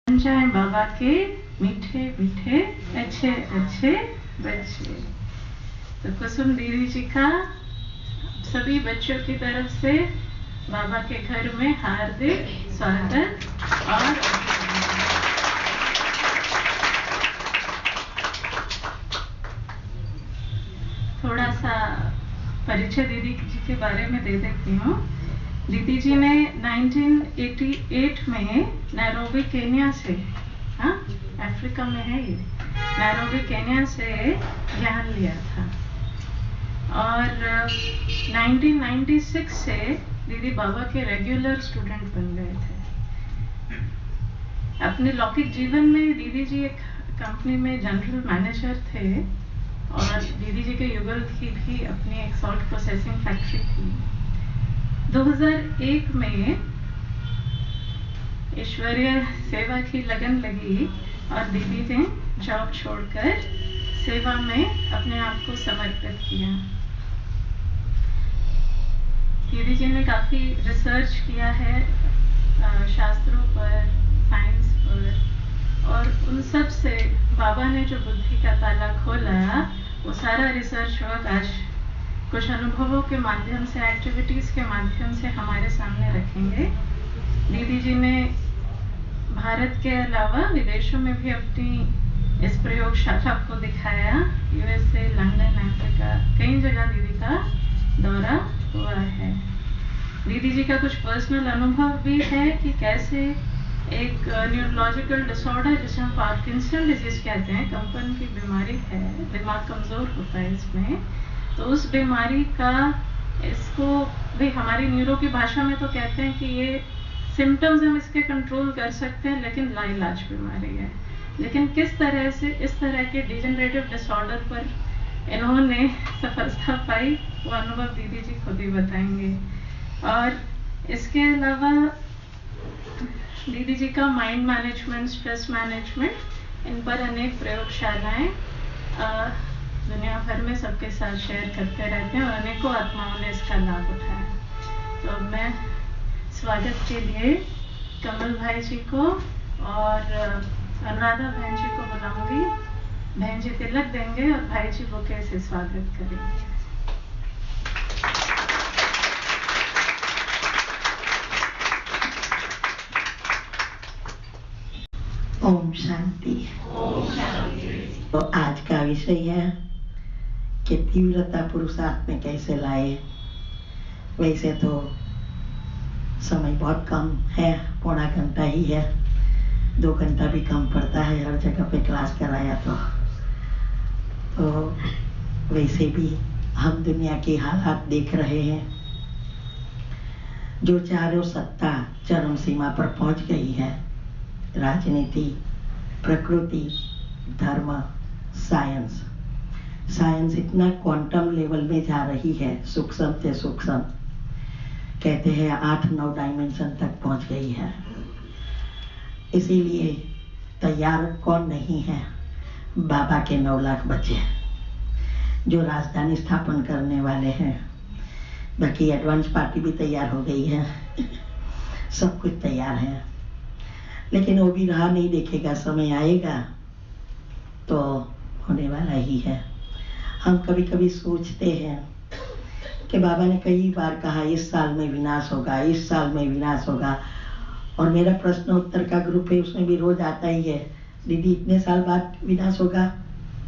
जाए बाबा के मीठे मीठे अच्छे अच्छे बच्चे। तो कुसुम दीदी जी का सभी बच्चों की तरफ से बाबा के घर में हार्दिक स्वागत। और थोड़ा सा परिचय दीदी जी के बारे में दे देती हूँ। दीदी जी ने 1988 में नैरोबी केन्या से, अफ्रीका में है ये, नैरोबी केन्या से ज्ञान लिया था। और 1996 से दीदी बाबा के रेगुलर स्टूडेंट बन गए थे। अपने लौकिक जीवन में दीदी जी एक कंपनी में जनरल मैनेजर थे और दीदी जी के युगल की भी अपनी एक सॉल्ट प्रोसेसिंग फैक्ट्री थी। 2001 में ईश्वरीय सेवा की लगन लगी और दीदी ने जॉब छोड़कर सेवा में अपने आप को समर्पित किया। दीदी जी ने काफी रिसर्च किया है शास्त्रों पर, साइंस पर, और उन सब से बाबा ने जो बुद्धि का ताला खोला वो सारा रिसर्च वर्क आज कुछ अनुभवों के माध्यम से, एक्टिविटीज के माध्यम से हमारे सामने रखेंगे। दीदी जी ने भारत के अलावा विदेशों में भी अपनी इस प्रयोगशाला को दिखाया। यूएसए, लंदन, अफ्रीका, कई जगह दीदी का दौरा हुआ है। दीदी जी का कुछ पर्सनल अनुभव भी है कि कैसे एक न्यूरोलॉजिकल डिसऑर्डर जिसे हम पार्किंसन डिजीज कहते हैं, कंपन की बीमारी है, दिमाग कमजोर होता है इसमें, तो उस बीमारी का, इसको भी हमारी न्यूरो की भाषा में तो कहते हैं कि ये सिम्टम्स हम इसके कंट्रोल कर सकते हैं लेकिन लाइलाज बीमारी है। लेकिन किस तरह से इस तरह के डिजेनरेटिव डिसऑर्डर पर इन्होंने सफलता पाई वो अनुभव दीदी जी खुद ही बताएंगे। और इसके अलावा दीदी जी का माइंड मैनेजमेंट, स्ट्रेस मैनेजमेंट, इन पर अनेक प्रयोगशालाएं दुनिया भर में सबके साथ शेयर करते रहते हैं और अनेकों आत्माओं ने इसका लाभ उठाया। तो मैं स्वागत के लिए कमल भाई जी को और अनुराधा बहन जी को बुलाऊंगी। बहन जी तिलक देंगे और भाई जी बुके से स्वागत करेंगे। ओम शांति। तो आज का विषय है कि तीव्रता पुरुषार्थ में कैसे लाए। वैसे तो समय बहुत कम है, पौना घंटा ही है, 2 घंटा भी कम पड़ता है हर जगह पे क्लास कराया तो वैसे भी हम दुनिया के हालात देख रहे हैं। जो चारों सत्ता चरम सीमा पर पहुंच गई है, राजनीति, प्रकृति, धर्म, साइंस। साइंस इतना क्वांटम लेवल में जा रही है, सूक्ष्म से सूक्ष्म, कहते हैं 8-9 डायमेंशन तक पहुंच गई है। इसीलिए तैयार कौन नहीं है? बाबा के 9 लाख बच्चे जो राजधानी स्थापन करने वाले हैं। बाकी एडवांस पार्टी भी तैयार हो गई है सब कुछ तैयार है, लेकिन वो भी राह नहीं देखेगा, समय आएगा तो होने वाला ही है। हम कभी कभी सोचते हैं कि बाबा ने कई बार कहा इस साल में विनाश होगा, इस साल में विनाश होगा, और मेरा प्रश्न उत्तर का ग्रुप है, उसमें भी रोज आता ही है, दीदी इतने साल बाद विनाश होगा।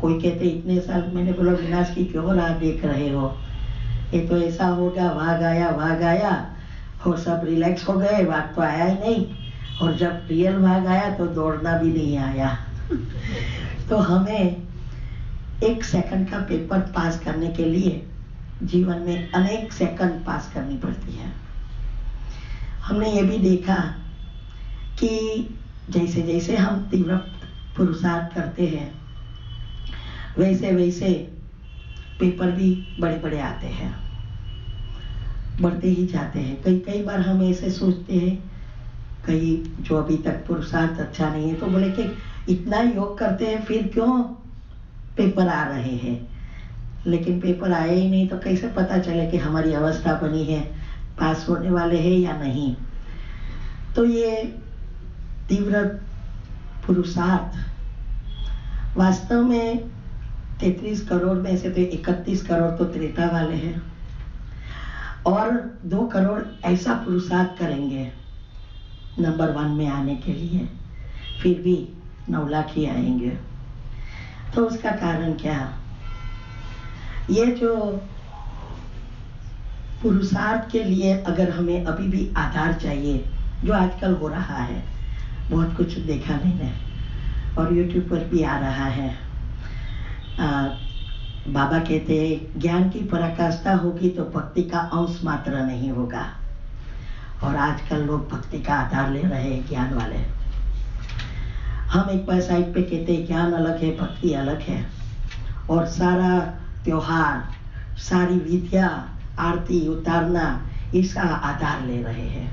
कोई कहते इतने साल, मैंने बोला विनाश की क्यों राह देख रहे हो, ये तो ऐसा होगा, भाग आया और सब रिलैक्स हो गए, भाग तो आया ही नहीं, और जब रियल भाग आया तो दौड़ना भी नहीं आया तो हमें 1 सेकंड का पेपर पास करने के लिए जीवन में अनेक सेकंड पास करनी पड़ती है। हमने ये भी देखा कि जैसे जैसे हम तीव्र पुरुषार्थ करते हैं वैसे वैसे पेपर भी बड़े बड़े आते हैं, बढ़ते ही जाते हैं। कई बार हम ऐसे सोचते हैं, कई जो अभी तक पुरुषार्थ अच्छा नहीं है तो बोले कि इतना योग करते हैं फिर क्यों पेपर आ रहे हैं। लेकिन पेपर आए ही नहीं तो कैसे पता चले कि हमारी अवस्था बनी है, पास होने वाले हैं या नहीं। तो ये तीव्र पुरुषार्थ वास्तव में 33 करोड़ में से तो 31 करोड़ तो त्रेता वाले हैं और 2 करोड़ ऐसा पुरुषार्थ करेंगे नंबर 1 में आने के लिए, फिर भी 9 लाख ही आएंगे। तो उसका कारण क्या? ये जो पुरुषार्थ के लिए अगर हमें अभी भी आधार चाहिए, जो आजकल हो रहा है, बहुत कुछ देखा मैंने और YouTube पर भी आ रहा है। बाबा कहते हैं ज्ञान की पराकाष्ठा होगी तो भक्ति का अंश मात्र नहीं होगा, और आजकल लोग भक्ति का आधार ले रहे हैं, ज्ञान वाले। हम एक बार साइड पे कहते हैं ज्ञान अलग है, भक्ति अलग है, और सारा त्योहार, सारी विद्या, आरती उतारना, इसका आधार ले रहे हैं।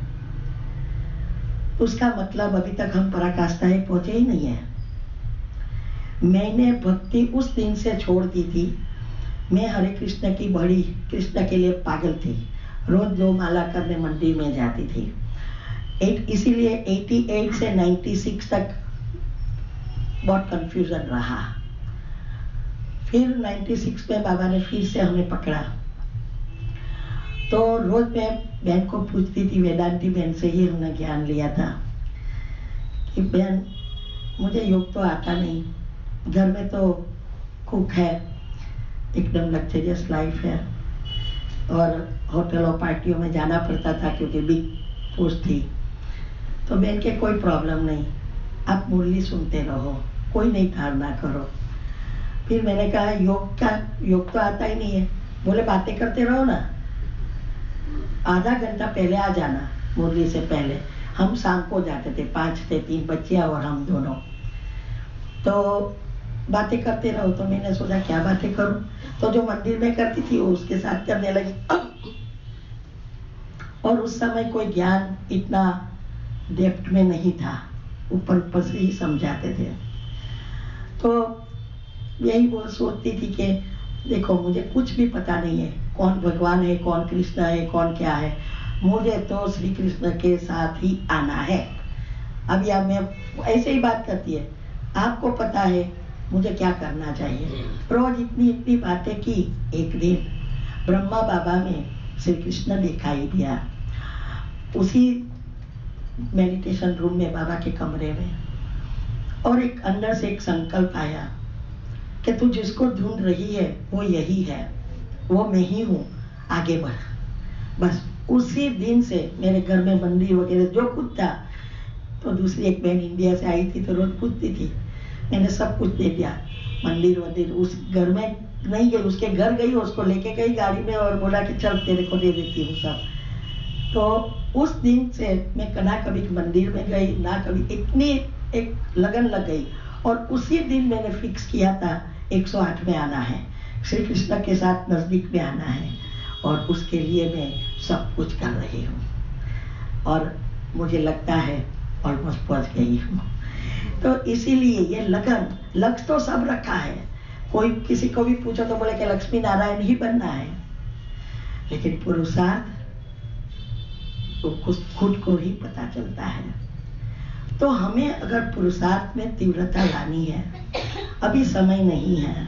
उसका मतलब अभी तक हम पराकाष्ठा ही पहुंचे ही नहीं है। मैंने भक्ति उस दिन से छोड़ दी थी। मैं हरे कृष्ण की बड़ी कृष्ण के लिए पागल थी, रोज 2 माला करने मंदिर में जाती थी। इसीलिए 88 से 96 तक बहुत कंफ्यूजन रहा। फिर 96 में बाबा ने फिर से हमें पकड़ा, तो रोज मैं बहन को पूछती थी, वेदांती बहन से ही हमने ज्ञान लिया था कि बहन मुझे योग तो आता नहीं, घर में तो कुक है, एकदम लग्जरियस लाइफ है, और होटल और पार्टियों में जाना पड़ता था क्योंकि बिग पोस्ट थी। तो बहन के कोई प्रॉब्लम नहीं, आप मुरली सुनते रहो, कोई नहीं धारणा करो। फिर मैंने कहा योग तो आता ही नहीं है। बोले बातें करते रहो ना, आधा घंटा पहले आ जाना मुरली से पहले। हम शाम को जाते थे, 5 थे, 3 बच्चियां और हम दोनों, तो बातें करते रहो। तो मैंने सोचा क्या बातें करूं, तो जो मंदिर में करती थी वो उसके साथ करने लगी। और उस समय कोई ज्ञान इतना डेप्थ में नहीं था, ऊपर ऊपर से ही समझाते थे। तो यही वो सोचती थी कि देखो मुझे कुछ भी पता नहीं है, कौन भगवान है, कौन कृष्ण है, कौन क्या है, मुझे तो श्री कृष्ण के साथ ही आना है। अभी आप मैं ऐसे ही बात करती है, आपको पता है मुझे क्या करना चाहिए। रोज इतनी बातें की। एक दिन ब्रह्मा बाबा में श्री कृष्ण दिखाई दिया, उसी मेडिटेशन रूम में, बाबा के कमरे में, और एक अंदर से एक संकल्प आया कि तू जिसको ढूंढ रही है वो यही है, वो मैं ही हूँ, आगे बढ़। बस उसी दिन से मेरे घर में मंदिर वगैरह जो कुछ था, तो दूसरी एक बहन इंडिया से आई थी तो रोज पूछती थी, मैंने सब कुछ दे दिया, मंदिर वंदिर। उस घर में नहीं गई, उसके घर गई, उसको लेके गई गाड़ी में और बोला कि चल तेरे को दे देती हूँ सब। तो उस दिन से मैं ना कभी मंदिर में गई, ना कभी, इतनी एक लगन लग गई। और उसी दिन मैंने फिक्स किया था 108 में आना है, श्री कृष्ण के साथ नजदीक में आना है, और उसके लिए मैं सब कुछ कर रही हूँ, और मुझे लगता है ऑलमोस्ट पहुंच गई हूँ। तो इसीलिए ये लगन, लक्ष्य तो सब रखा है। कोई किसी को भी पूछो तो बोले कि लक्ष्मी नारायण ही बनना है, लेकिन पुरुषार्थ तो खुद को ही पता चलता है। तो हमें अगर पुरुषार्थ में तीव्रता लानी है, अभी समय नहीं है,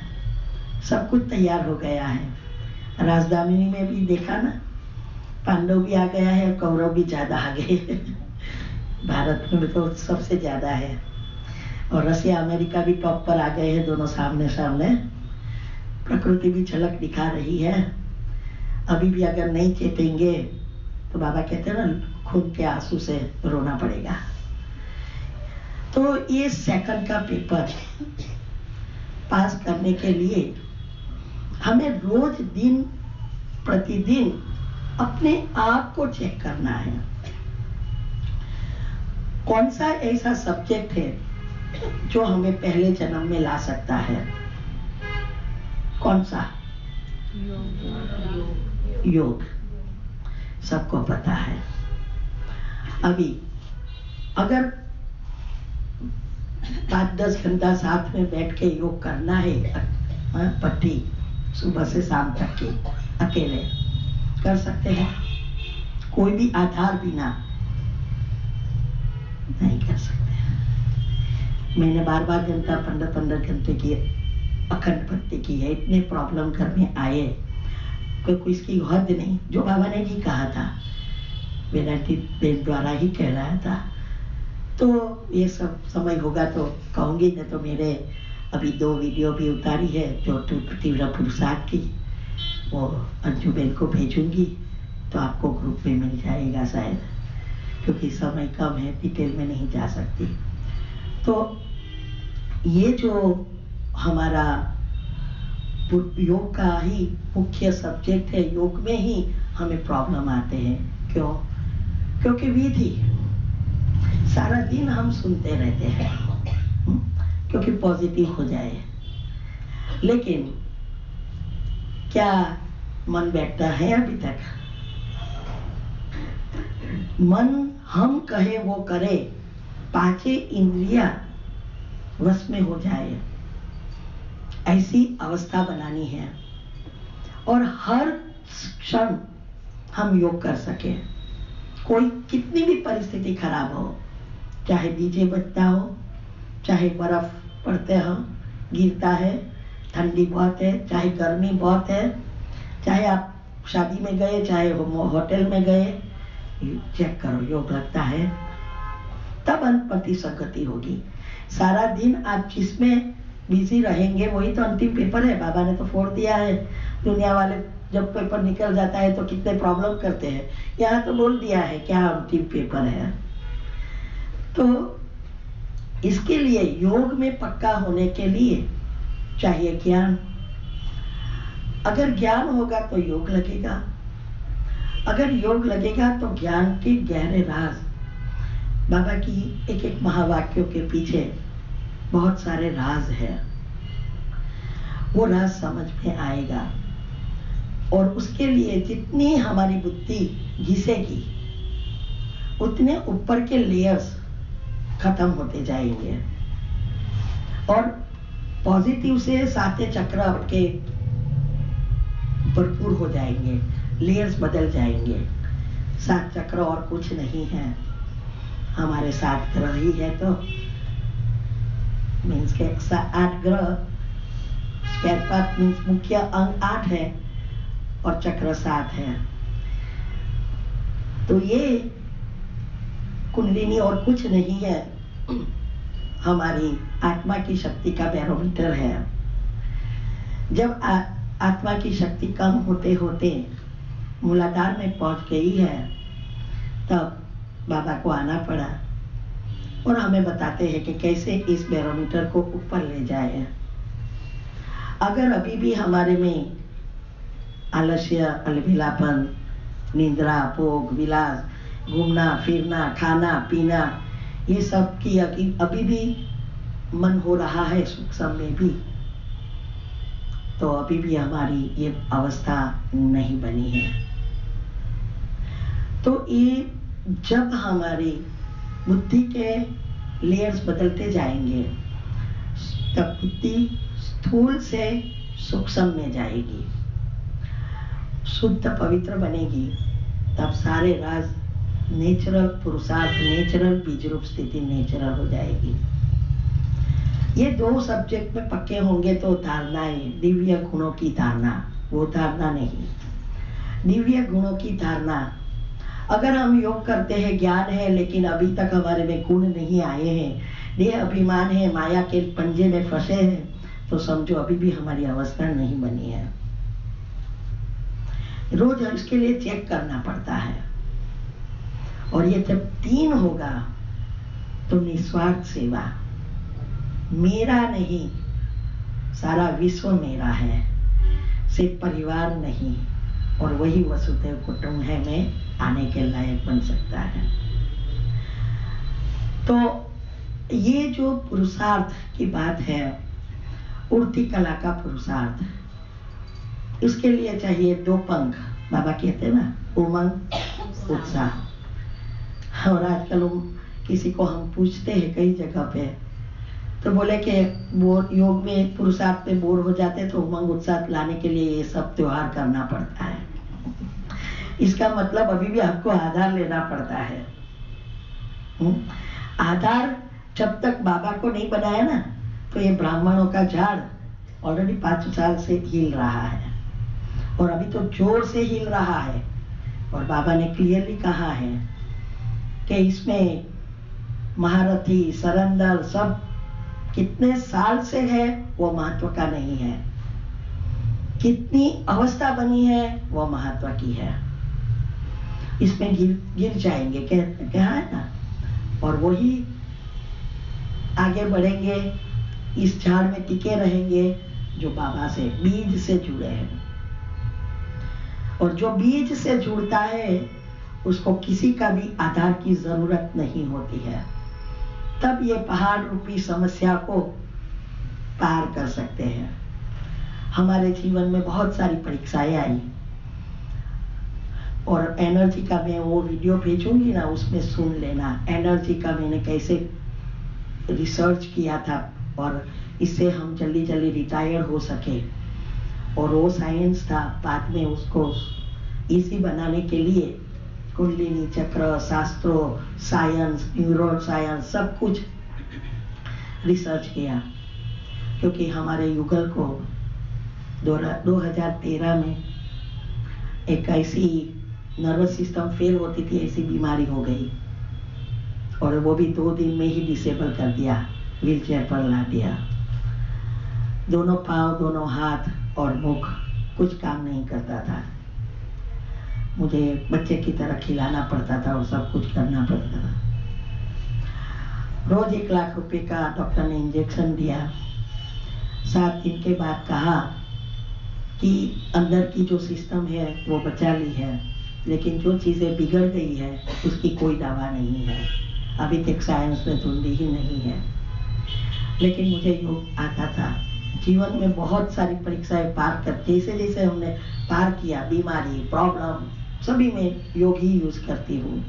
सब कुछ तैयार हो गया है। राजधानी में भी देखा ना, पांडव भी आ गया है, कौरव भी ज्यादा आ गए। भारत में तो सबसे ज्यादा है, और रसिया अमेरिका भी टॉप पर आ गए हैं, दोनों सामने सामने। प्रकृति भी झलक दिखा रही है। अभी भी अगर नहीं चेतेंगे तो बाबा कहते हैं ना, खून के आंसू से रोना पड़ेगा। तो ये सेकंड का पेपर पास करने के लिए हमें रोज दिन प्रतिदिन अपने आप को चेक करना है। कौन सा ऐसा सब्जेक्ट है जो हमें पहले जन्म में ला सकता है? कौन सा? योग। सबको पता है। अभी अगर 5-10 घंटा साथ में बैठ के योग करना है, पट्टी सुबह से शाम तक की, अकेले कर सकते हैं, कोई भी आधार बिना नहीं कर सकते। मैंने 12 घंटा 15 घंटे की अखंड भक्ति की है। इतने प्रॉब्लम करने आए, कोई इसकी हद नहीं। जो बाबा ने जी कहा था, वेदांती बेन द्वारा ही कह रहा था। तो ये सब समय होगा तो कहूँगी, नहीं तो मेरे अभी 2 वीडियो भी उतारी है जो तीव्र पुरुषार्थ की, वो अंजू बेन को भेजूंगी तो आपको ग्रुप में मिल जाएगा शायद, क्योंकि समय कम है, डिटेल में नहीं जा सकती। तो ये जो हमारा योग का ही मुख्य सब्जेक्ट है, योग में ही हमें प्रॉब्लम आते हैं। क्यों? क्योंकि विधि सारा दिन हम सुनते रहते हैं क्योंकि पॉजिटिव हो जाए, लेकिन क्या मन बैठता है? अभी तक मन हम कहे वो करे, 5 इंद्रियां वश में हो जाए, ऐसी अवस्था बनानी है। और हर क्षण हम योग कर सके, कोई कितनी भी परिस्थिति खराब हो, चाहे डीजे बजता हो, चाहे बर्फ पड़ते हो, गिरता है, ठंडी बहुत है, चाहे गर्मी बहुत है, चाहे आप शादी में गए, चाहे होटल में गए, चेक करो, योग लगता है, तब अंतपति संगति होगी। सारा दिन आप जिसमें बिजी रहेंगे वही तो अंतिम पेपर है। बाबा ने तो फोड़ दिया है। दुनिया वाले जब पेपर निकल जाता है तो कितने प्रॉब्लम करते हैं, यहाँ तो बोल दिया है क्या अंतिम पेपर है। तो इसके लिए योग में पक्का होने के लिए चाहिए ज्ञान। अगर ज्ञान होगा तो योग लगेगा, अगर योग लगेगा तो ज्ञान के गहरे राज, बाबा की एक एक महावाक्यों के पीछे बहुत सारे राज है, वो राज समझ में आएगा। और उसके लिए जितनी हमारी बुद्धि घिसेगी उतने ऊपर के लेयर्स खत्म होते जाएंगे और पॉजिटिव से 7 चक्र आपके भरपूर हो जाएंगे, लेयर्स बदल जाएंगे। 7 चक्र और कुछ नहीं है, हमारे 7 ग्रह ही है। तो मीन्स के 8 ग्रह, स्पेयर पार्ट मीन्स मुख्य अंग 8 है और चक्र 7 है। तो ये कुंडलिनी और कुछ नहीं है, हमारी आत्मा की शक्ति का बैरोमीटर है। जब आत्मा की शक्ति कम होते होते मूलाधार में पहुंच गई है, तब बाबा को आना पड़ा और हमें बताते हैं कि कैसे इस बैरोमीटर को ऊपर ले जाए। अगर अभी भी हमारे में आलस्य, अलबेलापन, निद्रा, भोग, विलास, घूमना फिरना, खाना पीना, ये सब की अभी भी मन हो रहा है सूक्ष्म में भी, तो अभी भी हमारी ये अवस्था नहीं बनी है। तो ये जब हमारी बुद्धि के लेयर्स बदलते जाएंगे तब बुद्धि स्थूल से सूक्ष्म में जाएगी, शुद्ध पवित्र बनेगी, तब सारे राज नेचुरल पुरुषार्थ, नेचुरल बीज रूप स्थिति नेचुरल हो जाएगी। ये 2 सब्जेक्ट में पक्के होंगे तो धारणाएं, दिव्य गुणों की धारणा, वो धारणा नहीं, दिव्य गुणों की धारणा। अगर हम योग करते हैं, ज्ञान है, लेकिन अभी तक हमारे में गुण नहीं आए हैं, देह अभिमान है, माया के पंजे में फंसे हैं, तो समझो अभी भी हमारी अवस्था नहीं बनी है। रोज इसके लिए चेक करना पड़ता है। और ये जब 3 होगा तो निस्वार्थ सेवा, मेरा नहीं, सारा विश्व मेरा है, सिर्फ परिवार नहीं, और वही वसुधैव कुटुंबकम में आने के लायक बन सकता है। तो ये जो पुरुषार्थ की बात है, उड़ती कला का पुरुषार्थ, इसके लिए चाहिए 2 पंख। बाबा कहते हैं ना, उमंग उत्साह। और आजकल किसी को हम पूछते हैं कई जगह पे, तो बोले कि योग में पुरुषार्थ में बोर हो जाते तो उमंग उत्साह लाने के लिए ये सब त्योहार करना पड़ता है। इसका मतलब अभी भी आपको आधार लेना पड़ता है। आधार जब तक बाबा को नहीं बनाया ना, तो ये ब्राह्मणों का झाड़ ऑलरेडी 5 साल से हिल रहा है, और अभी तो जोर से हिल रहा है। और बाबा ने क्लियरली कहा है कि इसमें महारथी, सरंदर सब कितने साल से है वो महत्व का नहीं है, कितनी अवस्था बनी है वो महत्व की है। इसमें गिर जाएंगे, क्या है ना, और वही आगे बढ़ेंगे, इस झाड़ में टिके रहेंगे जो बाबा से बीज से जुड़े हैं। और जो बीज से जुड़ता है उसको किसी का भी आधार की जरूरत नहीं होती है, तब ये पहाड़ रूपी समस्या को पार कर सकते हैं। हमारे जीवन में बहुत सारी परीक्षाएं आई, और एनर्जी का मैं वो वीडियो भेजूंगी ना, उसमें सुन लेना। एनर्जी का मैंने कैसे रिसर्च किया था और इससे हम जल्दी जल्दी रिटायर हो सके, और वो साइंस था। बाद में उसको इजी बनाने के लिए कुंडलिनी चक्र, शास्त्रों, साइंस, न्यूरो साइंस सब कुछ रिसर्च किया, क्योंकि हमारे युगल को 2013 में एक ऐसी नर्वस सिस्टम फेल होती थी, ऐसी बीमारी हो गई, और वो भी 2 दिन में ही डिसेबल कर दिया, व्हीलचेयर पर ला दिया। दोनों पाँव, दोनों हाथ और मुख कुछ काम नहीं करता था। मुझे बच्चे की तरह खिलाना पड़ता था और सब कुछ करना पड़ता था। रोज 1 लाख रुपए का डॉक्टर ने इंजेक्शन दिया। 7 दिन के बाद कहा कि अंदर की जो सिस्टम है वो बचा ली है, लेकिन जो चीजें बिगड़ गई है उसकी कोई दवा नहीं है, अभी तक साइंस में ढूंढी ही नहीं है। लेकिन मुझे योग आता था। जीवन में बहुत सारी परीक्षाएं पार कर, जैसे जैसे हमने पार किया, बीमारी, प्रॉब्लम, सभी में योग ही यूज करती हूँ।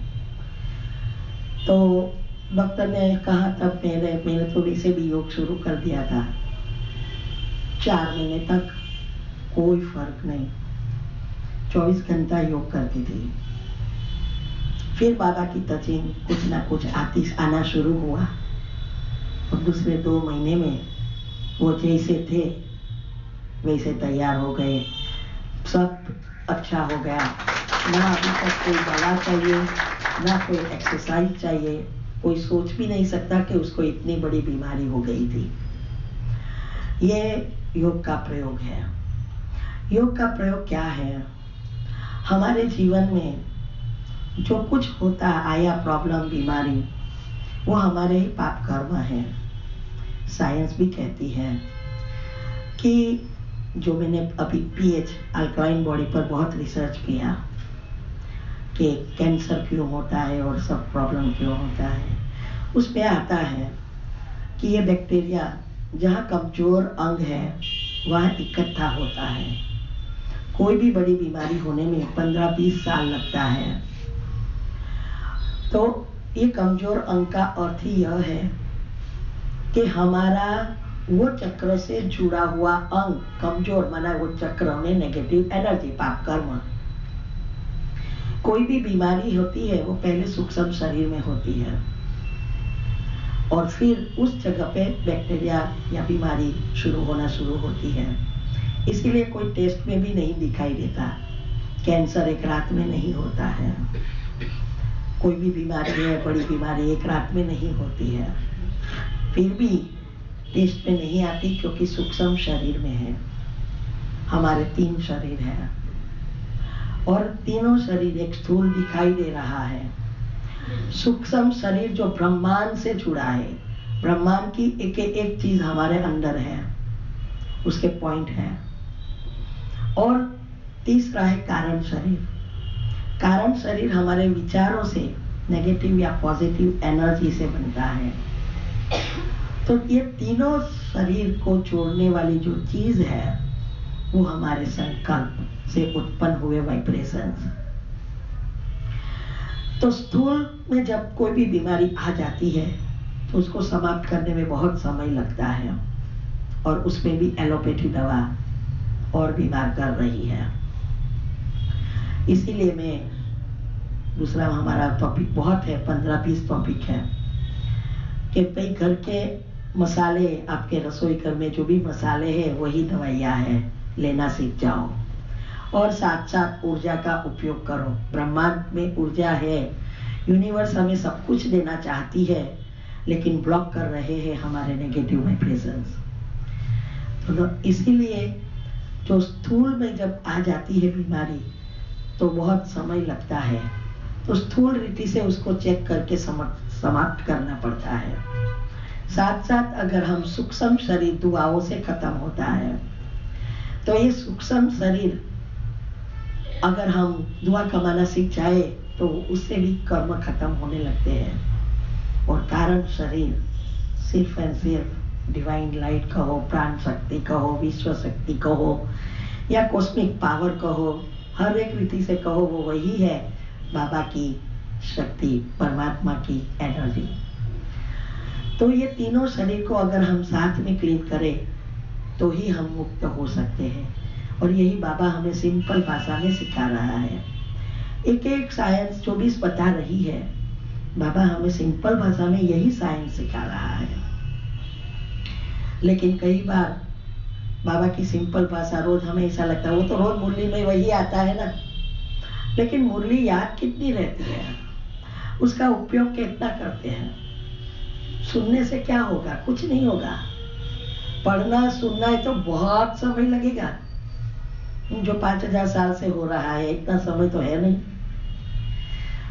तो डॉक्टर ने कहा, तब मैंने तो वैसे भी योग शुरू कर दिया था। 4 महीने तक कोई फर्क नहीं, 24 घंटा योग करती थी। फिर बाबा की टचिंग कुछ ना कुछ आना शुरू हुआ, और दूसरे 2 महीने में वो जैसे थे वैसे तैयार हो गए, सब अच्छा हो गया। ना अभी तक कोई दवा चाहिए, ना कोई एक्सरसाइज चाहिए। कोई सोच भी नहीं सकता कि उसको इतनी बड़ी बीमारी हो गई थी। ये योग का प्रयोग है। योग का प्रयोग क्या है? हमारे जीवन में जो कुछ होता आया, प्रॉब्लम, बीमारी, वो हमारे ही पाप कर्म है। साइंस भी कहती है कि जो मैंने अभी पीएच अल्कलाइन बॉडी पर बहुत रिसर्च किया कि कैंसर क्यों होता है और सब प्रॉब्लम क्यों होता है, उसमें आता है कि ये बैक्टीरिया जहाँ कमजोर अंग है वहाँ इकट्ठा होता है। कोई भी बड़ी बीमारी होने में 15-20 साल लगता है। तो ये कमजोर अंग का अर्थ ही यह है कि हमारा वो चक्र से जुड़ा हुआ अंग कमजोर, माना वो चक्र में नेगेटिव एनर्जी, पाप कर्म। कोई भी बीमारी होती है वो पहले सूक्ष्म शरीर में होती है, और फिर उस जगह पे बैक्टीरिया या बीमारी शुरू होती है। इसीलिए कोई टेस्ट में भी नहीं दिखाई देता। कैंसर एक रात में नहीं होता है, कोई भी बीमारी है, बड़ी बीमारी एक रात में नहीं होती है। फिर भी टेस्ट में नहीं आती क्योंकि सूक्ष्म शरीर में है। हमारे 3 शरीर हैं, और तीनों शरीर एक स्थूल दिखाई दे रहा है। सूक्ष्म शरीर जो ब्रह्मांड से जुड़ा है, ब्रह्मांड की एक चीज हमारे अंदर है, उसके पॉइंट है। और तीसरा है कारण शरीर। कारण शरीर हमारे विचारों से, नेगेटिव या पॉजिटिव एनर्जी से बनता है। तो ये तीनों शरीर को जोड़ने वाली जो चीज है वो हमारे संकल्प से उत्पन्न हुए वाइब्रेशंस। तो स्थूल में जब कोई भी बीमारी आ जाती है तो उसको समाप्त करने में बहुत समय लगता है, और उसमें भी एलोपैथी दवा और बीमार कर रही है। इसीलिए मैं दूसरा, हमारा टॉपिक बहुत है, 15-20 टॉपिक है। कि भाई घर के मसाले, आपके रसोई घर में जो भी मसाले हैं वही दवाइयाँ हैं, लेना सीख जाओ। और साथ साथ ऊर्जा का उपयोग करो। ब्रह्मांड में ऊर्जा है, यूनिवर्स हमें सब कुछ देना चाहती है, लेकिन ब्लॉक कर रहे हैं हमारे नेगेटिव वाइब्रेशंस। तो इसीलिए जो स्थूल में जब आ जाती है बीमारी तो बहुत समय लगता है, तो स्थूल रीति से उसको चेक करके समाप्त करना पड़ता है। साथ साथ अगर हम सूक्ष्म शरीर दुआओं से खत्म होता है, तो ये सूक्ष्म शरीर अगर हम दुआ कमाना सीख जाए तो उससे भी कर्म खत्म होने लगते हैं। और कारण शरीर सिर्फ एंड सिर्फ डिवाइन लाइट कहो, प्राण शक्ति कहो, विश्व शक्ति कहो या कॉस्मिक पावर कहो, हर एक रीति से कहो, वो वही है, बाबा की शक्ति, परमात्मा की एनर्जी। तो ये तीनों शरीर को अगर हम साथ में क्लीन करें तो ही हम मुक्त हो सकते हैं। और यही बाबा हमें सिंपल भाषा में सिखा रहा है। एक एक साइंस 24 बता रही है, बाबा हमें सिंपल भाषा में यही साइंस सिखा रहा है। लेकिन कई बार बाबा की सिंपल भाषा रोज हमें ऐसा लगता है वो तो रोज मुरली में वही आता है ना, लेकिन मुरली याद कितनी रहती है, उसका उपयोग कितना करते हैं। सुनने से क्या होगा? कुछ नहीं होगा। पढ़ना सुनना है तो बहुत समय लगेगा, जो 5000 साल से हो रहा है, इतना समय तो है नहीं।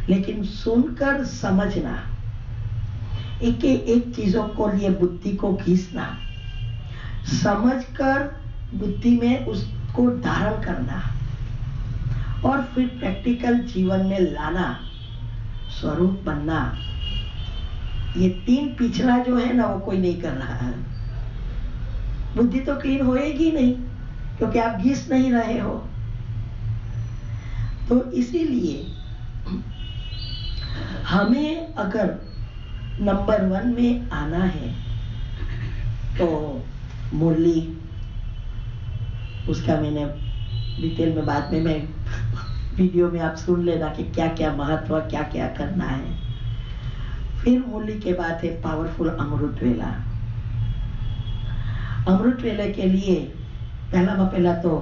लेकिन सुनकर समझना, एक एक चीजों को लिए बुद्धि को घिसना, समझकर बुद्धि में उसको धारण करना और फिर प्रैक्टिकल जीवन में लाना, स्वरूप बनना, ये तीन पिछड़ा जो है ना वो कोई नहीं कर रहा है। बुद्धि तो क्लीन होएगी नहीं क्योंकि आप घिस नहीं रहे हो। तो इसीलिए हमें अगर नंबर 1 में आना है तो मुरली, उसका मैंने डिटेल में बाद में मैं वीडियो में आप सुन लेना कि क्या क्या महत्व, क्या क्या करना है। फिर मुरली के बाद है पावरफुल अमृत वेला। अमृत वेले के लिए पहला तो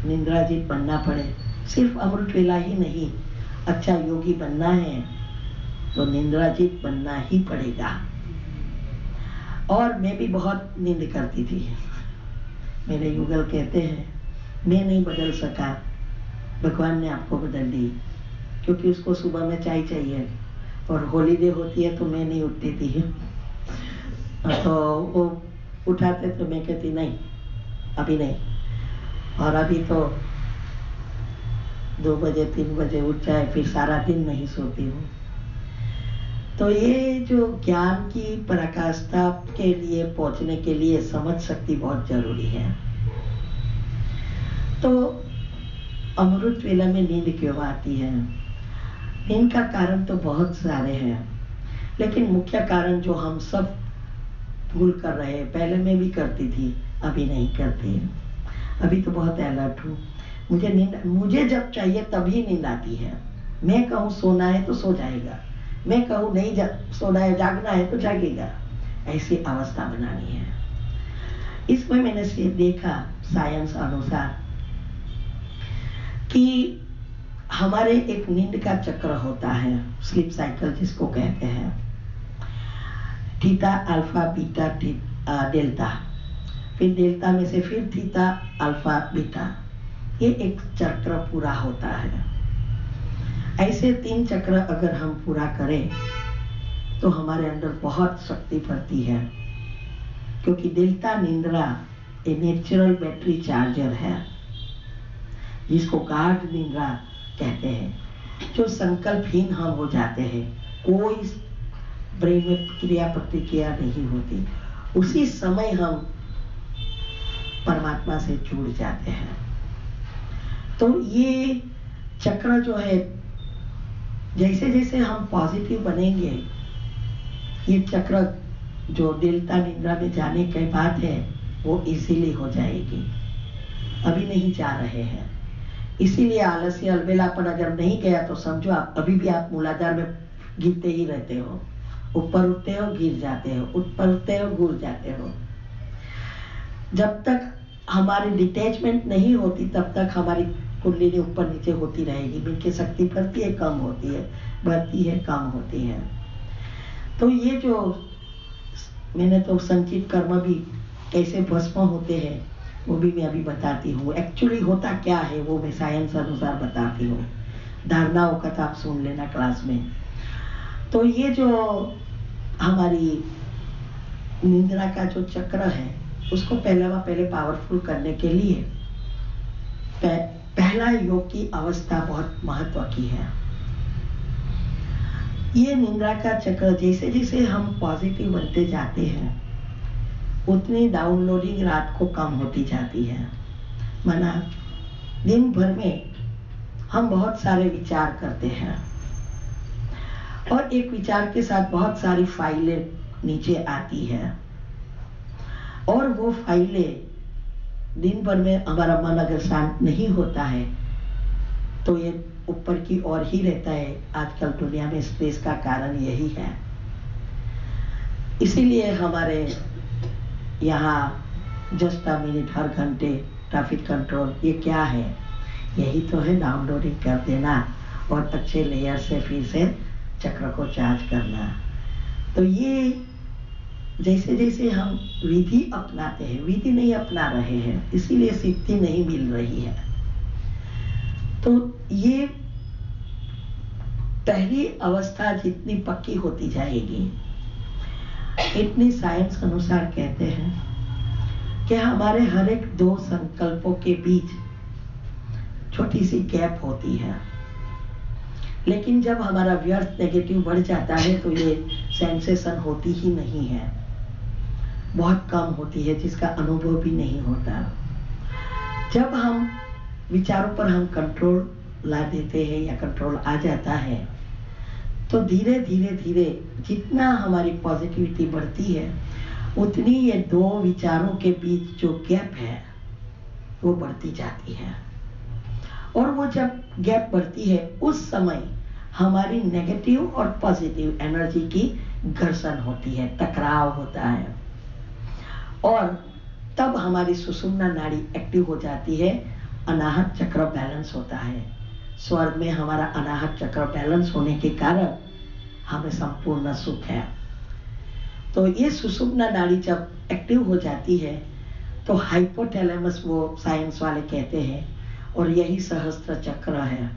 निंद्राजीत बनना पड़े। सिर्फ अमृत वेला ही नहीं, अच्छा योगी बनना है तो निंद्राजीत बनना ही पड़ेगा। और मैं भी बहुत नींद करती थी। मेरे युगल कहते हैं मैं नहीं बदल सका, भगवान ने आपको बदल दी, क्योंकि उसको सुबह में चाय चाहिए और हॉलीडे होती है तो मैं नहीं उठती थी। तो वो उठाते तो मैं कहती नहीं, अभी नहीं। और अभी तो 2 बजे 3 बजे उठ जाए, फिर सारा दिन नहीं सोती हूँ। तो ये जो ज्ञान की पराकाष्ठा के लिए पहुंचने के लिए समझ शक्ति बहुत जरूरी है। तो अमृत वेला में नींद क्यों आती है? नींद का कारण तो बहुत सारे हैं, लेकिन मुख्य कारण जो हम सब भूल कर रहे हैं, पहले मैं भी करती थी, अभी नहीं करती। अभी तो बहुत अलर्ट हूँ। मुझे जब चाहिए तभी नींद आती है। मैं कहूँ सोना है तो सो जाएगा, मैं कहूँ नहीं सोना है, जागना है तो जागेगा। ऐसी अवस्था बनानी है। इसमें मैंने से देखा साइंस अनुसार कि हमारे एक नींद का चक्र होता है, स्लीप साइकिल जिसको कहते हैं, थीटा, अल्फा, बीटा, डेल्टा, फिर डेल्टा में से फिर थीटा, अल्फा, बीटा, ये एक चक्र पूरा होता है। ऐसे 3 चक्र अगर हम पूरा करें तो हमारे अंदर बहुत शक्ति बढ़ती है, क्योंकि डेल्टा निंद्रा एक नेचुरल बैटरी चार्जर है, जिसको गाढ़ निंद्रा कहते हैं। जो संकल्पहीन हम हो जाते हैं, कोई ब्रेन में क्रिया प्रतिक्रिया नहीं होती, उसी समय हम परमात्मा से जुड़ जाते हैं। तो ये चक्र जो है, जैसे जैसे हम पॉजिटिव बनेंगे, ये चक्र जो डेल्टा निंद्रा में जाने के बाद है वो इजीली हो जाएगी। अभी नहीं जा रहे हैं, इसीलिए आलस्य अलबेलापन अगर नहीं गया तो समझो आप अभी भी आप मूलाधार में गिरते ही रहते हो ऊपर उठते हो गिर जाते हो, ऊपर उठते हो गिर जाते हो। जब तक हमारी डिटैचमेंट नहीं होती तब तक हमारी कुंडली ऊपर नीचे होती रहेगी। इनकी शक्ति बढ़ती है कम होती है, बढ़ती है कम होती है। तो ये जो मैंने तो संचित कर्म भी कैसे भस्म होते हैं वो भी मैं अभी बताती हूँ। एक्चुअली होता क्या है वो मैं साइंस अनुसार बताती हूँ। धारणाओं का तो आप सुन लेना क्लास में। तो ये जो हमारी निद्रा का जो चक्र है उसको पहले पावरफुल करने के लिए पहला योग की अवस्था बहुत महत्व की है। ये निद्रा का चक्र जैसे जैसे हम पॉजिटिव बनते जाते हैं उतनी डाउनलोडिंग रात को कम होती जाती है। माना दिन भर में हम बहुत सारे विचार करते हैं और एक विचार के साथ बहुत सारी फाइलें नीचे आती है और वो फाइलें दिन भर में हमारा मन अगर शांत नहीं होता है तो ये ऊपर की ओर ही रहता है। आजकल दुनिया में स्ट्रेस का कारण यही है। इसीलिए हमारे यहाँ जस्ट अ मिनट हर घंटे ट्रैफिक कंट्रोल ये क्या है, यही तो है डाउनलोडिंग कर देना और अच्छे लेयर से फिर से चक्र को चार्ज करना। तो ये जैसे जैसे हम विधि अपनाते हैं, विधि नहीं अपना रहे हैं इसीलिए सिद्धि नहीं मिल रही है। तो ये पहली अवस्था जितनी पक्की होती जाएगी इतनी साइंस अनुसार कहते हैं कि हमारे हर एक 2 संकल्पों के बीच छोटी सी गैप होती है। लेकिन जब हमारा व्यर्थ नेगेटिव बढ़ जाता है तो ये सेंसेशन होती ही नहीं है, बहुत कम होती है, जिसका अनुभव भी नहीं होता। जब हम विचारों पर हम कंट्रोल ला देते हैं या कंट्रोल आ जाता है तो धीरे धीरे धीरे जितना हमारी पॉजिटिविटी बढ़ती है उतनी ये 2 विचारों के बीच जो गैप है वो बढ़ती जाती है। और वो जब गैप बढ़ती है उस समय हमारी नेगेटिव और पॉजिटिव एनर्जी की घर्षण होती है, टकराव होता है और तब हमारी सुषुम्ना नाड़ी एक्टिव हो जाती है। अनाहत चक्र बैलेंस होता है। स्वर्ग में हमारा अनाहत चक्र बैलेंस होने के कारण हमें संपूर्ण सुख है। तो ये सुषुम्ना नाड़ी जब एक्टिव हो जाती है तो हाइपोथैलेमस वो साइंस वाले कहते हैं और यही सहस्त्र चक्र है।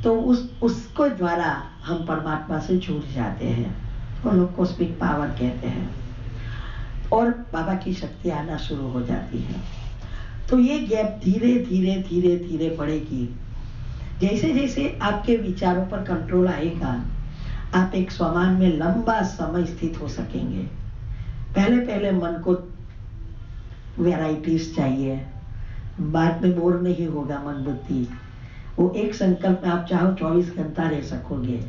तो उसको द्वारा हम परमात्मा से जुड़ जाते हैं, वो लोग कॉस्मिक पावर कहते हैं और बाबा की शक्ति आना शुरू हो जाती है। तो ये गैप धीरे धीरे धीरे धीरे बढ़ेगी। जैसे जैसे आपके विचारों पर कंट्रोल आएगा आप एक स्वमान में लंबा समय स्थित हो सकेंगे। पहले मन को वैराइटीज चाहिए, बाद में बोर नहीं होगा मन बुद्धि। वो एक संकल्प में आप चाहो 24 घंटा रह सकोगे।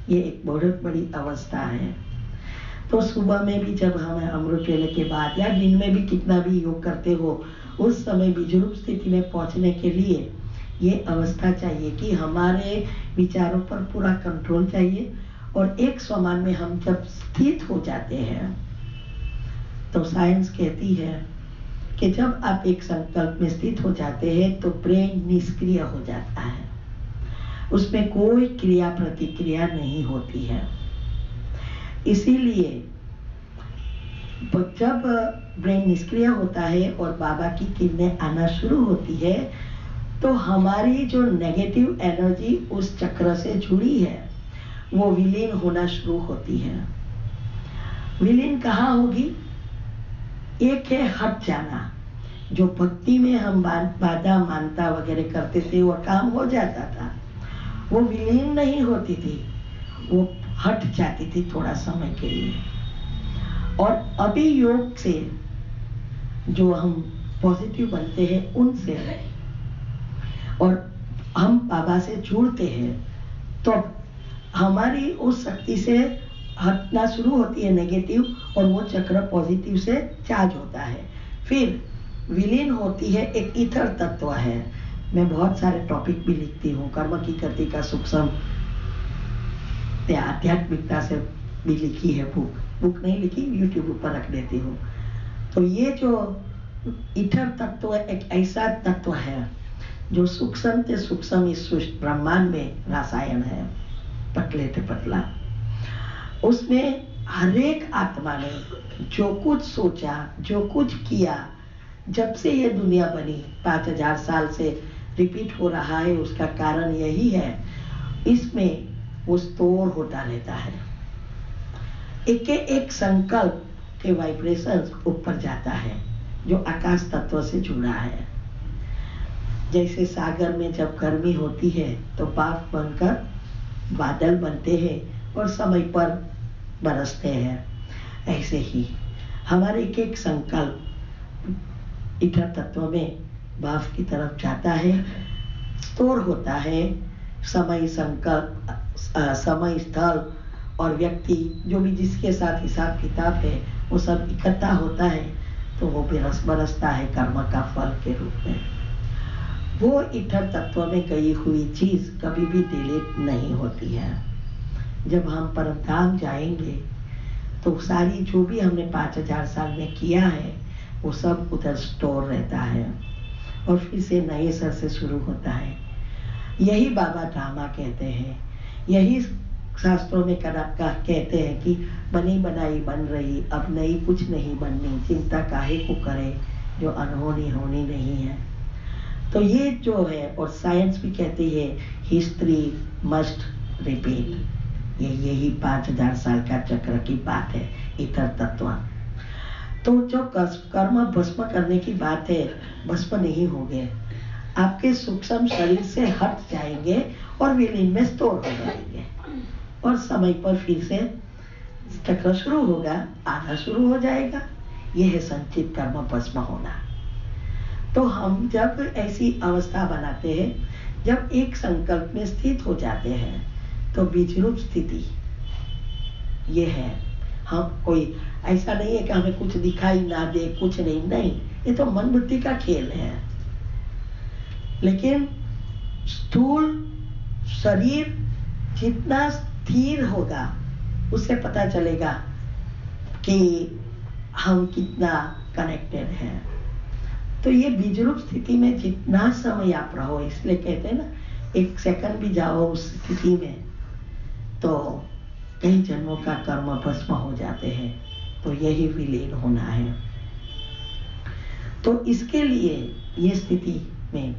ये एक बहुत बड़ी अवस्था है। तो सुबह में भी जब हम अमृत वेले के बाद या दिन में भी कितना भी योग करते हो उस समय भी जुरूप स्थिति में पहुंचने के लिए ये अवस्था चाहिए कि हमारे विचारों पर पूरा कंट्रोल चाहिए। और एक स्वमान में हम जब स्थित हो जाते हैं तो साइंस कहती है कि जब आप एक संकल्प में स्थित हो जाते हैं तो ब्रेन निष्क्रिय हो जाता है, उसमें कोई क्रिया प्रतिक्रिया नहीं होती है। इसीलिए जब ब्रेन निष्क्रिय होता है और बाबा की किरणें आना शुरू होती है तो हमारी जो नेगेटिव एनर्जी उस चक्र से जुड़ी है वो विलीन होना शुरू होती है। विलीन कहाँ होगी? एक है हट जाना, जो भक्ति में हम बाधा मानता वगैरह करते थे वो काम हो जाता था, वो विलीन नहीं होती थी, वो हट जाती थी थोड़ा समय के लिए। और अभी योग से जो हम पॉजिटिव बनते हैं उनसे और हम बाबा से जुड़ते हैं तो हमारी उस शक्ति से हटना शुरू होती है नेगेटिव और वो चक्र पॉजिटिव से चार्ज होता है। फिर विलीन होती है, एक ईथर तत्व है। मैं बहुत सारे टॉपिक भी लिखती हूँ, कर्म की गति का सूक्ष्म आध्यात्मिकता से भी लिखी है, बुक नहीं लिखी, यूट्यूब पर रख देती हूँ। तो ये जो ईथर तत्व एक ऐसा तत्व है जो सूक्ष्म से सूक्ष्म इस ब्रह्मांड में रसायन है, पतले से पतला। उसमें हर एक आत्मा ने जो कुछ सोचा, जो कुछ किया, जब से ये दुनिया बनी 5000 साल से रिपीट हो रहा है, उसका कारण यही है, इसमें वो स्टोर होता रहता है। एक संकल्प के वाइब्रेशंस ऊपर जाता है जो आकाश तत्व से जुड़ा है। जैसे सागर में जब गर्मी होती है तो भाप बनकर बादल बनते हैं और समय पर बरसते हैं, ऐसे ही हमारे एक संकल्प ईथर तत्व में भाप की तरफ जाता है, स्टोर होता है। समय, संकल्प, समय, स्थल और व्यक्ति जो भी जिसके साथ हिसाब किताब है वो सब इकट्ठा होता है, तो वो बरसता है कर्म का फल के रूप में। वो ईथर तत्व में गई हुई चीज कभी भी डिलीट नहीं होती है। जब हम परमधाम जाएंगे तो सारी जो भी हमने 5000 साल में किया है वो सब उधर स्टोर रहता है और फिर से नए सर से शुरू होता है। यही बाबा ड्रामा कहते हैं, यही शास्त्रों में कहते हैं कि बनी बनाई बन रही, अब नई कुछ नहीं बननी, चिंता काहे को करे जो अनहोनी होनी नहीं है। तो ये जो है, और साइंस भी कहती है हिस्ट्री मस्ट रिपीट। यही 5000 साल का चक्र की बात है ईथर तत्व। तो जो कर्म भस्म करने की बात है, भस्म नहीं होंगे, आपके सूक्ष्म शरीर से हट जाएंगे और विलीन में स्टोर हो जाएंगे और समय पर फिर से चक्र शुरू होगा, आना शुरू हो जाएगा। यह है संचित कर्म भस्म होना। तो हम जब ऐसी अवस्था बनाते हैं, जब एक संकल्प में स्थित हो जाते हैं, तो बीज रूप स्थिति ये है। हम कोई ऐसा नहीं है कि हमें कुछ दिखाई ना दे, कुछ नहीं, ये तो मन बुद्धि का खेल है। लेकिन स्थूल शरीर जितना स्थिर होगा उससे पता चलेगा कि हम कितना कनेक्टेड हैं। तो ये बीज रूप स्थिति में जितना समय आप रहो, इसलिए कहते हैं ना, 1 सेकंड भी जाओ उस स्थिति में तो कई जन्मों का कर्म भस्म हो जाते हैं। तो यही विलीन होना है। तो इसके लिए ये स्थिति में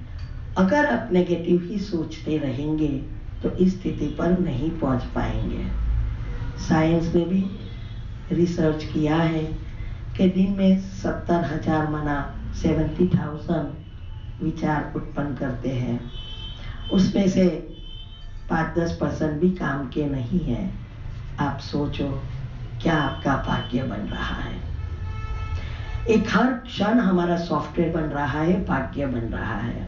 अगर आप नेगेटिव ही सोचते रहेंगे तो इस स्थिति पर नहीं पहुंच पाएंगे। साइंस ने भी रिसर्च किया है कि दिन में 70,000 मना 70,000 विचार उत्पन्न करते हैं, उसमें से 5-10% भी काम के नहीं है। आप सोचो क्या आपका भाग्य बन रहा है। एक हर क्षण हमारा सॉफ्टवेयर बन रहा है, भाग्य बन रहा है।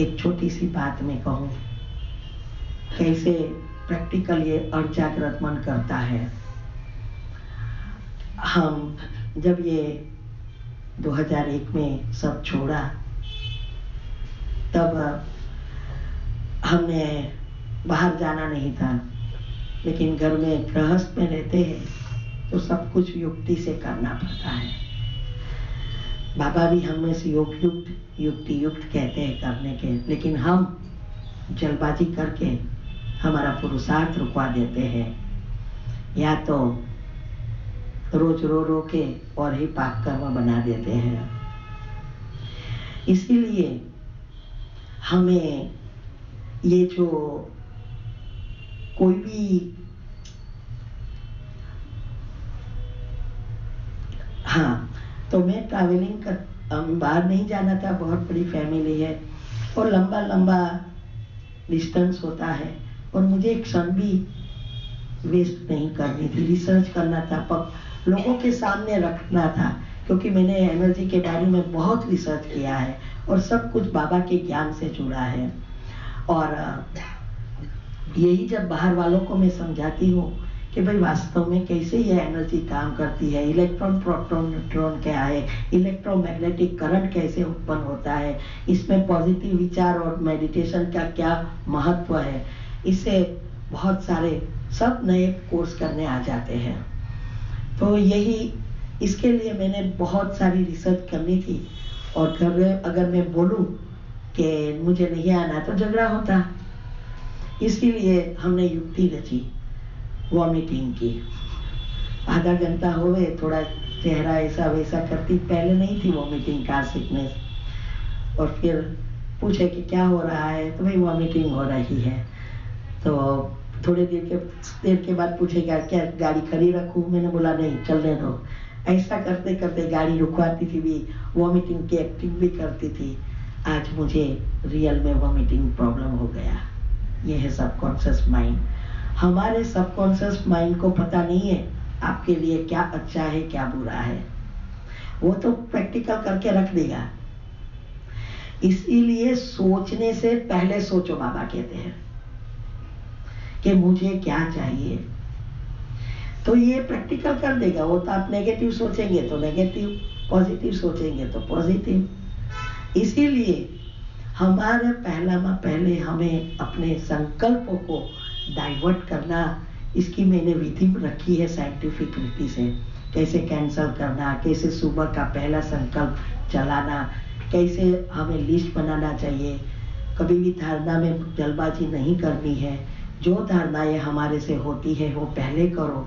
एक छोटी सी बात में कहूं, कैसे प्रैक्टिकल ये अर्जाग्रत मन करता है। हम जब ये 2001 में सब छोड़ा, तब हमने बाहर जाना नहीं था, लेकिन घर में गृहस्थ में रहते हैं तो सब कुछ युक्ति से करना पड़ता है। बाबा भी हमें से युक्ति युक्त कहते हैं करने के, लेकिन हम जल्दबाजी करके हमारा पुरुषार्थ रुकवा देते हैं, या तो रोज रो के और ही पाप कर्म बना देते हैं। इसीलिए हमें ये जो कोई भी तो मैं ट्रैवलिंग कर बाहर नहीं जाना था, बहुत बड़ी फैमिली है और लंबा डिस्टेंस होता है और मुझे एक क्षण भी वेस्ट नहीं करनी थी। रिसर्च करना था, लोगों के सामने रखना था, क्योंकि मैंने एनर्जी के बारे में बहुत रिसर्च किया है और सब कुछ बाबा के ज्ञान से जुड़ा है। और यही जब बाहर वालों को मैं समझाती हूँ कि भाई वास्तव में कैसे ये एनर्जी काम करती है, इलेक्ट्रॉन प्रोटॉन न्यूट्रॉन क्या है, इलेक्ट्रोमैग्नेटिक करंट कैसे उत्पन्न होता है, इसमें पॉजिटिव विचार और मेडिटेशन का क्या महत्व है, इससे बहुत सारे सब नए कोर्स करने आ जाते हैं। तो यही, इसके लिए मैंने बहुत सारी रिसर्च करनी थी, और घर में अगर मैं बोलूं कि मुझे नहीं आना तो झगड़ा होता। इसीलिए हमने युक्ति रची, वॉमिटिंग की। आधा घंटा हो गए, थोड़ा चेहरा ऐसा वैसा करती, पहले नहीं थी वॉमिटिंग, कार सिकनेस। और फिर पूछे कि क्या हो रहा है, तो भाई वॉमिटिंग हो रही है। तो थोड़ी देर के बाद पूछेगा क्या गाड़ी खड़ी रखूं, मैंने बोला नहीं, चलने दो। ऐसा करते करते गाड़ी रुकवाती थी भी, वॉमिटिंग की एक्टिंग भी करती थी। आज मुझे रियल में वॉमिटिंग प्रॉब्लम हो गया। ये है सबकॉन्शियस माइंड। हमारे सबकॉन्शियस माइंड को पता नहीं है आपके लिए क्या अच्छा है क्या बुरा है, वो तो प्रैक्टिकल करके रख देगा। इसीलिए सोचने से पहले सोचो, बाबा कहते हैं कि मुझे क्या चाहिए, तो ये प्रैक्टिकल कर देगा। वो तो आप नेगेटिव सोचेंगे तो नेगेटिव, पॉजिटिव सोचेंगे तो पॉजिटिव। इसीलिए हमारे पहले हमें अपने संकल्पों को डाइवर्ट करना, इसकी मैंने विधि रखी है साइंटिफिक रीति से। कैसे कैंसल करना, कैसे सुबह का पहला संकल्प चलाना, कैसे हमें लिस्ट बनाना चाहिए। कभी भी धारणा में जल्दबाजी नहीं करनी है। जो धारणाएं हमारे से होती है वो पहले करो।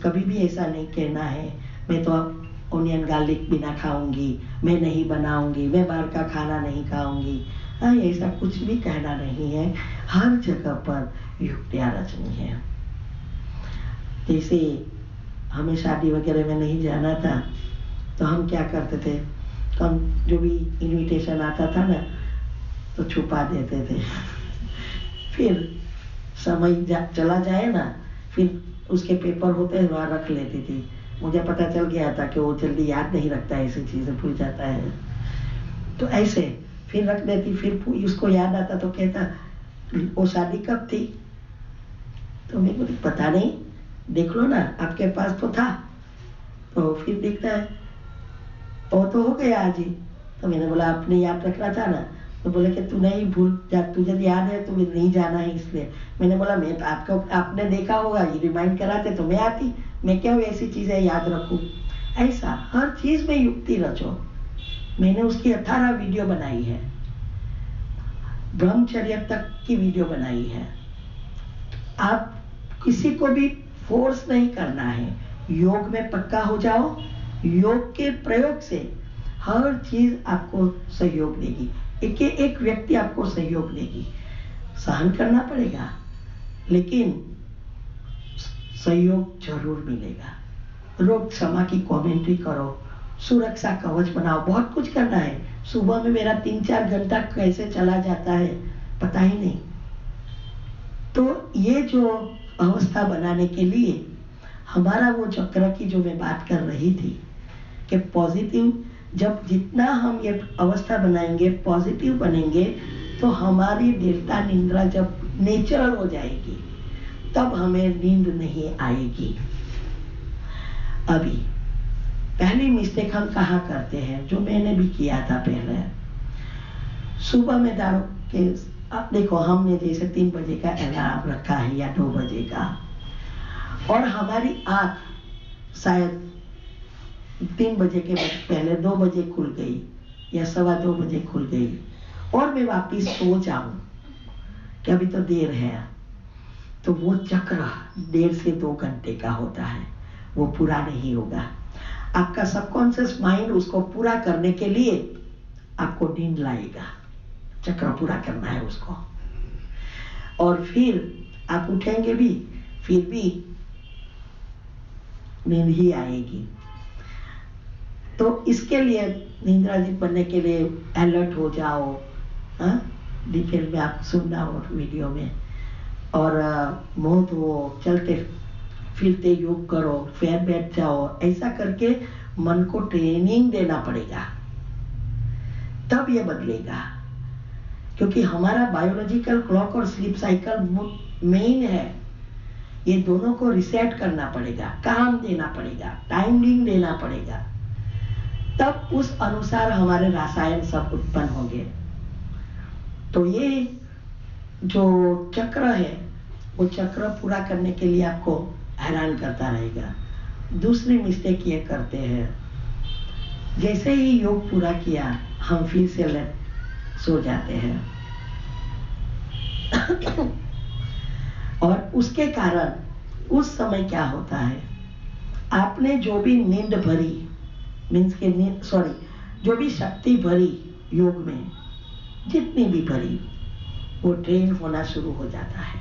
कभी भी ऐसा नहीं कहना है मैं तो ऑनियन गार्लिक बिना खाऊंगी, मैं नहीं बनाऊंगी, मैं बाहर का खाना नहीं खाऊंगी। ऐसा कुछ भी कहना नहीं है। हर जगह पर युक्तियां रचनी है। जैसे हमें शादी वगैरह में नहीं जाना था, तो हम क्या करते थे, तो हम जो भी इनविटेशन आता था ना तो छुपा देते थे। फिर समय चला जाए ना, फिर उसके पेपर होते हैं वहाँ रख लेती थी। मुझे पता चल गया था कि वो जल्दी याद नहीं रखता, ऐसी चीजें भूल जाता है। तो ऐसे फिर रख देती, फिर उसको याद आता तो कहता वो शादी कब थी, तो मेरे को पता नहीं, देख लो ना आपके पास तो था। तो फिर देखता है वो तो हो गया आज ही। तो मैंने बोला आपने याद रखना था ना, तो बोले कि तू नहीं भूल जा, तुझे याद है, तुम्हें नहीं जाना है इसलिए। मैंने बोला मैं आपको, आपने देखा होगा, ये रिमाइंड कराते तो मैं आती, मैं क्यों ऐसी चीजें याद रखूं। ऐसा हर चीज में युक्ति रचो। मैंने उसकी 18 वीडियो बनाई है, ब्रह्मचर्य तक की वीडियो बनाई है। आप किसी को भी फोर्स नहीं करना है, योग में पक्का हो जाओ। योग के प्रयोग से हर चीज आपको सहयोग देगी, एक व्यक्ति आपको सहयोग देगी। सहन करना पड़ेगा लेकिन सहयोग जरूर मिलेगा। रोग क्षमा की कमेंट्री करो, सुरक्षा कवच बनाओ, बहुत कुछ करना है। सुबह में मेरा 3-4 घंटा कैसे चला जाता है पता ही नहीं। तो ये जो अवस्था बनाने के लिए हमारा वो चक्र की जो मैं बात कर रही थी कि पॉजिटिव, जब जितना हम ये अवस्था बनाएंगे, पॉजिटिव बनेंगे, तो हमारी डेल्टा निद्रा जब नेचुरल हो जाएगी तब हमें नींद नहीं आएगी। अभी पहली मिस्टेक हम कहाँ करते हैं, जो मैंने भी किया था पहले, सुबह में दारू के, अब देखो हमने जैसे 3 बजे का अलार्म रखा है या 2 बजे का, और हमारी आंख शायद 3 बजे के पहले 2 बजे खुल गई या 2:15 बजे खुल गई, और मैं वापिस सो जाऊं कि अभी तो देर है, तो वो चक्र 1.5 से 2 घंटे का होता है, वो पूरा नहीं होगा। आपका सबकॉन्शियस माइंड उसको पूरा करने के लिए आपको नींद लाएगा, चक्र पूरा करना है उसको, और फिर आप उठेंगे भी, फिर भी नींद ही आएगी। तो इसके लिए निद्राजीत बनने के लिए अलर्ट हो जाओ। डिटेल में आप सुनना हो वीडियो में, और मुंह धो, चलते फिरते योग करो, फिर बैठ जाओ। ऐसा करके मन को ट्रेनिंग देना पड़ेगा, तब ये बदलेगा। क्योंकि हमारा बायोलॉजिकल क्लॉक और स्लीप साइकिल मेन है, ये दोनों को रिसेट करना पड़ेगा, काम देना पड़ेगा, टाइमिंग देना पड़ेगा, तब उस अनुसार हमारे रसायन सब उत्पन्न होंगे। तो ये जो चक्र है वो चक्र पूरा करने के लिए आपको हैरान करता रहेगा। दूसरी मिस्टेक ये करते हैं, जैसे ही योग पूरा किया हम फिर से सो जाते हैं और उसके कारण उस समय क्या होता है, आपने जो भी नींद भरी जो भी शक्ति भरी योग में, जितनी भी भरी, वो ड्रेन होना शुरू हो जाता है।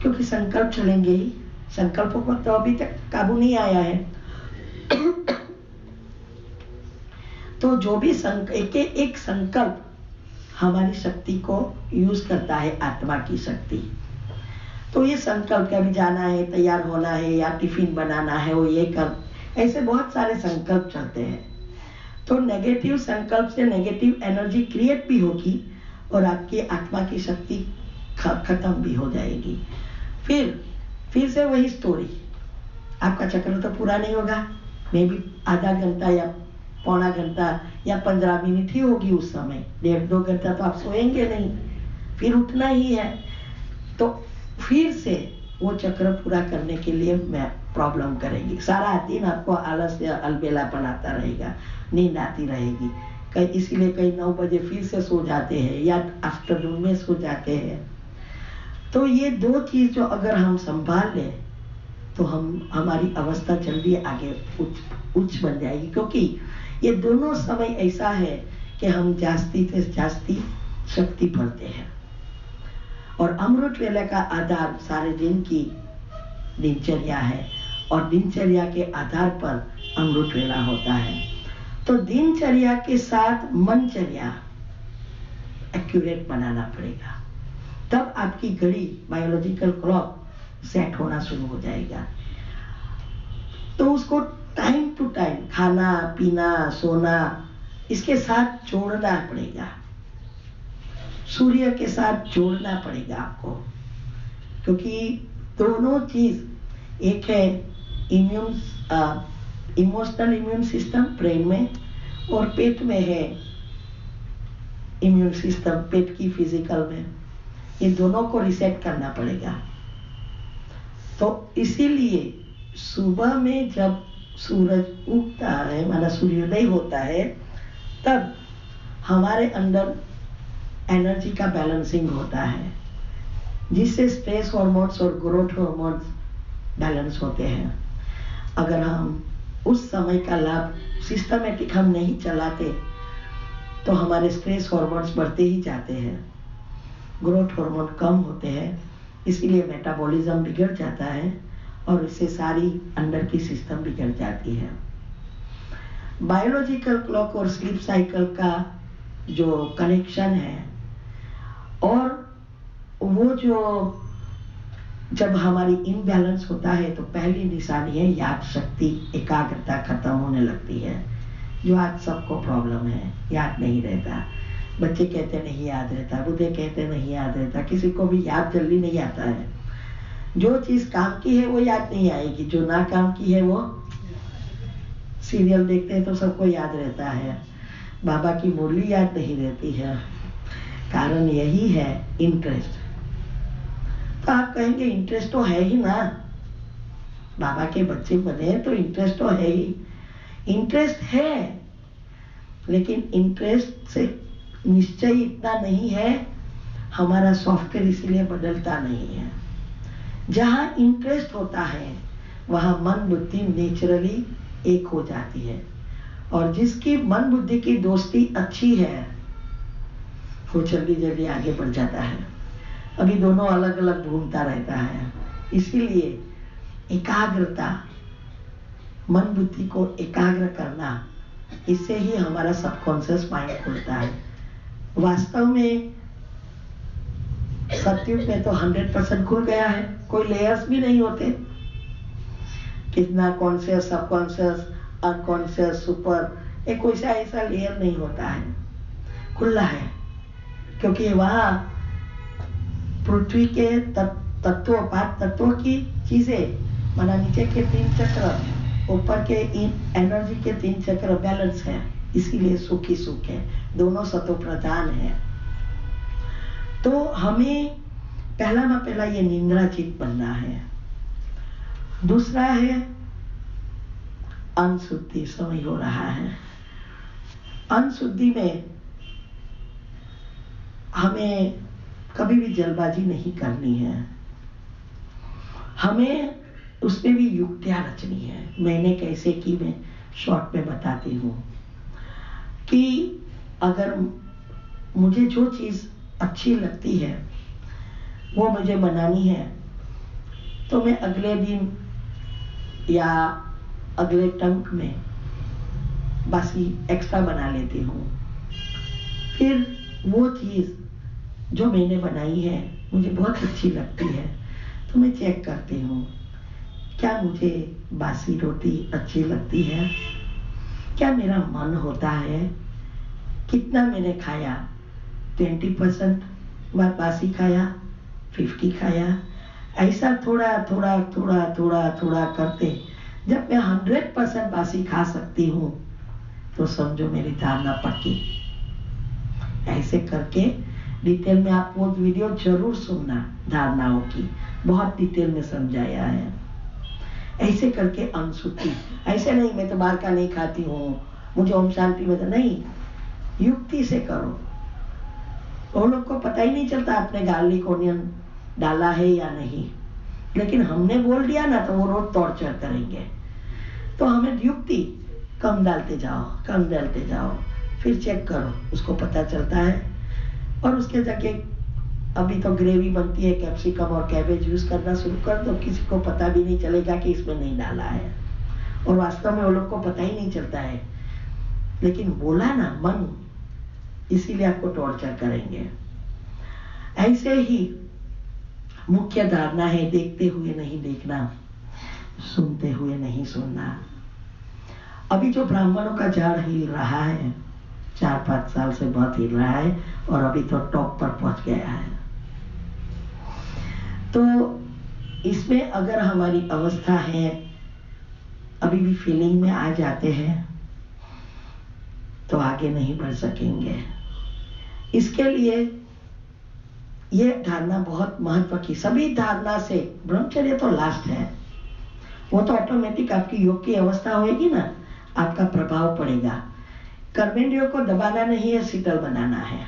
क्योंकि संकल्प चलेंगे ही, संकल्पों पर तो अभी तक काबू नहीं आया है। तो जो भी एक संकल्प हमारी शक्ति को यूज करता है, आत्मा की शक्ति। तो ये संकल्प, कभी जाना है, तैयार होना है, या टिफिन बनाना है, वो ये कर, ऐसे बहुत सारे संकल्प चलते हैं। तो नेगेटिव संकल्प से नेगेटिव एनर्जी क्रिएट भी होगी और आपकी आत्मा की शक्ति खत्म भी हो जाएगी। फिर से वही स्टोरी, आपका चक्र तो पूरा नहीं होगा। मे भी आधा घंटा या पौना घंटा या 15 मिनट ही होगी उस समय, 1.5-2 घंटा तो आप सोएंगे नहीं, फिर उठना ही है। तो फिर से वो चक्र पूरा करने के लिए मैं प्रॉब्लम करेगी। सारा दिन आपको आलस या अलबेलापन आता रहेगा, नींद आती रहेगी। इसीलिए कई 9 बजे फिर से सो जाते हैं या आफ्टरनून में सो जाते हैं। तो ये 2 चीज जो अगर हम संभाल लें तो हमारी अवस्था जल्दी आगे उच्च बन जाएगी। क्योंकि ये दोनों समय ऐसा है कि हम जास्ती से जास्ती शक्ति भरते हैं। और अमृत वेला का आधार सारे दिन की दिनचर्या है और दिनचर्या के आधार पर अमृत वेला होता है। तो दिनचर्या के साथ मनचर्या एक्यूरेट बनाना पड़ेगा, तब आपकी घड़ी, बायोलॉजिकल क्लॉक सेट होना शुरू हो जाएगा। तो उसको टाइम टू टाइम खाना पीना सोना इसके साथ जोड़ना पड़ेगा, सूर्य के साथ जोड़ना पड़ेगा आपको। क्योंकि दोनों चीज, एक है इमोशनल इम्यून सिस्टम ब्रेन में, और पेट में है इम्यून सिस्टम पेट की फिजिकल में। ये दोनों को रिसेट करना पड़ेगा। तो इसीलिए सुबह में जब सूरज उगता है, माना सूर्योदय होता है, तब हमारे अंदर एनर्जी का बैलेंसिंग होता है, जिससे स्ट्रेस हार्मोन्स और ग्रोथ हार्मोन्स बैलेंस होते हैं। अगर हम उस समय का लाभ सिस्टमेटिक हम नहीं चलाते तो हमारे स्ट्रेस हार्मोन्स बढ़ते ही जाते हैं, ग्रोथ हार्मोन कम होते हैं, इसीलिए मेटाबॉलिज्म बिगड़ जाता है और इससे सारी अंदर की सिस्टम बिगड़ जाती है। बायोलॉजिकल क्लॉक और स्लीप साइकिल का जो कनेक्शन है, और वो जो जब हमारी इम्बैलेंस होता है तो पहली निशानी है याद शक्ति, एकाग्रता खत्म होने लगती है, जो आज सबको प्रॉब्लम है, याद नहीं रहता। बच्चे कहते नहीं याद रहता, बूढ़े कहते नहीं याद रहता, किसी को भी याद जल्दी नहीं आता है। जो चीज काम की है वो याद नहीं आएगी, जो ना काम की है वो, सीरियल देखते हैं तो सबको याद रहता है, बाबा की मुरली याद नहीं रहती है। कारण यही है इंटरेस्ट। तो आप कहेंगे इंटरेस्ट तो है ही ना, बाबा के बच्चे बने तो इंटरेस्ट तो है ही। इंटरेस्ट है, लेकिन इंटरेस्ट से निश्चय इतना नहीं है, हमारा सॉफ्टवेयर इसीलिए बदलता नहीं है। जहां इंटरेस्ट होता है वहां मन बुद्धि नेचुरली एक हो जाती है, और जिसकी मन बुद्धि की दोस्ती अच्छी है वो जल्दी जल्दी आगे बढ़ जाता है। अभी दोनों अलग अलग घूमता रहता है। इसीलिए एकाग्रता, मन बुद्धि को एकाग्र करना, इससे ही हमारा सबकॉन्शियस माइंड खुलता है। वास्तव में सत्युग में तो 100% खुल गया है, कोई लेयर्स भी नहीं होते। कितना कॉन्शियस, सबकॉन्शियस, अनकॉन्शियस, सुपर, एक कोई सा ऐसा लेयर नहीं होता है, खुला है। क्योंकि वहां पृथ्वी के तत्वों, 5 तत्वों की चीजें, माना नीचे के 3 चक्र, ऊपर के एनर्जी के 3 चक्र बैलेंस है, इसीलिए सुख ही सुख है, दोनों सतो प्रधान है। तो हमें पहला ये निंद्राचित बनना है। दूसरा है अनशुद्धि, समय हो रहा है। अनशुद्धि में हमें कभी भी जल्दबाजी नहीं करनी है, हमें उसमें भी युक्तियां रचनी है। मैंने कैसे की मैं शॉर्ट में बताती हूँ कि अगर मुझे जो चीज अच्छी लगती है वो मुझे बनानी है तो मैं अगले दिन या अगले टंक में बासी एक्स्ट्रा बना लेती हूँ। फिर वो चीज जो मैंने बनाई है मुझे बहुत अच्छी लगती है तो मैं चेक करती हूँ क्या मुझे बासी रोटी अच्छी लगती है, क्या मेरा मन होता है, कितना मैंने खाया, 20% बासी खाया, 50 खाया, ऐसा थोड़ा थोड़ा थोड़ा थोड़ा थोड़ा करते जब मैं 100% बासी खा सकती हूँ तो समझो मेरी धारणा पक्की। ऐसे करके डिटेल में आप वो वीडियो जरूर सुनना, धारणाओं की बहुत डिटेल में समझाया है। ऐसे करके अनशुद्धि, ऐसे नहीं मैं तो बाहर का नहीं खाती हूँ, मुझे ओम शांति में तो नहीं, युक्ति से करो। वो लोग को पता ही नहीं चलता आपने गार्लिक ओनियन डाला है या नहीं, लेकिन हमने बोल दिया ना तो वो रोज टॉर्चर करेंगे। तो हमें युक्ति कम डालते जाओ, कम डालते जाओ, फिर चेक करो, उसको पता चलता है। और उसके जगह अभी तो ग्रेवी बनती है, कैप्सिकम और कैबेज यूज करना शुरू कर दो, किसी को पता भी नहीं चलेगा कि इसमें नहीं डाला है, और वास्तव में वो लोग को पता ही नहीं चलता है। लेकिन बोला ना मन, इसीलिए आपको टॉर्चर करेंगे। ऐसे ही मुख्य धारणा है देखते हुए नहीं देखना, सुनते हुए नहीं सुनना। अभी जो ब्राह्मणों का झाड़ हिल रहा है, 4-5 साल से बहुत हिल रहा है और अभी तो टॉप पर पहुंच गया है। तो इसमें अगर हमारी अवस्था है अभी भी फीलिंग में आ जाते हैं तो आगे नहीं बढ़ सकेंगे। इसके लिए ये धारणा बहुत महत्व की, सभी धारणा से ब्रह्मचर्य तो लास्ट है, वो तो ऑटोमेटिक आपकी योग की अवस्था होगी ना, आपका प्रभाव पड़ेगा। कर्मेंद्रियों को दबाना नहीं है, शीतल बनाना है,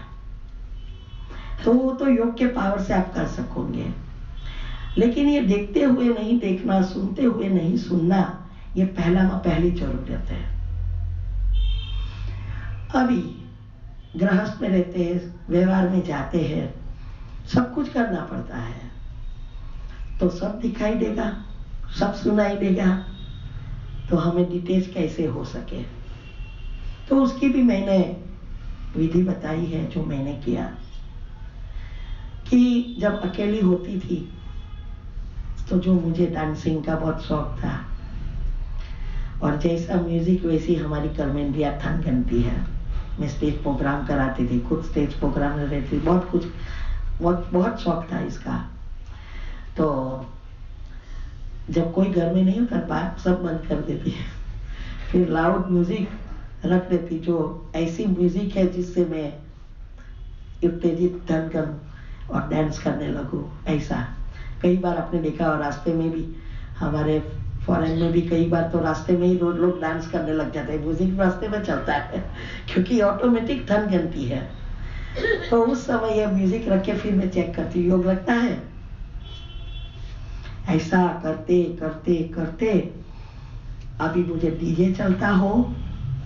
तो वो तो योग के पावर से आप कर सकोगे। लेकिन ये देखते हुए नहीं देखना, सुनते हुए नहीं सुनना, ये पहली जरूरत है। अभी गृहस्थ में रहते हैं, व्यवहार में जाते हैं, सब कुछ करना पड़ता है, तो सब दिखाई देगा, सब सुनाई देगा, तो हमें डिटेच कैसे हो सके। तो उसकी भी मैंने विधि बताई है जो मैंने किया कि जब अकेली होती थी तो जो मुझे डांसिंग का बहुत शौक था और जैसा म्यूजिक वैसी हमारी कर्मेंद्रिया थन बनती है। मैं स्टेज प्रोग्राम कराती थी, खुद स्टेज प्रोग्राम में रहती थी, बहुत कुछ बहुत शौक था इसका। तो जब कोई घर में नहीं होता बात सब बंद कर देती है, फिर लाउड म्यूजिक रख देती, जो ऐसी म्यूजिक है जिससे मैं उत्तेजित धनकन और डांस करने लगूं। ऐसा कई बार आपने देखा, और रास्ते में भी, हमारे फॉरेन में भी कई बार तो रास्ते में ही लोग डांस करने लग जाते हैं, म्यूजिक रास्ते में चलता है क्योंकि ऑटोमेटिक धन गनती है। तो उस समय ये म्यूजिक रख के फिर मैं चेक करती हूँ योग लगता है। ऐसा करते करते करते अभी मुझे डीजे चलता हो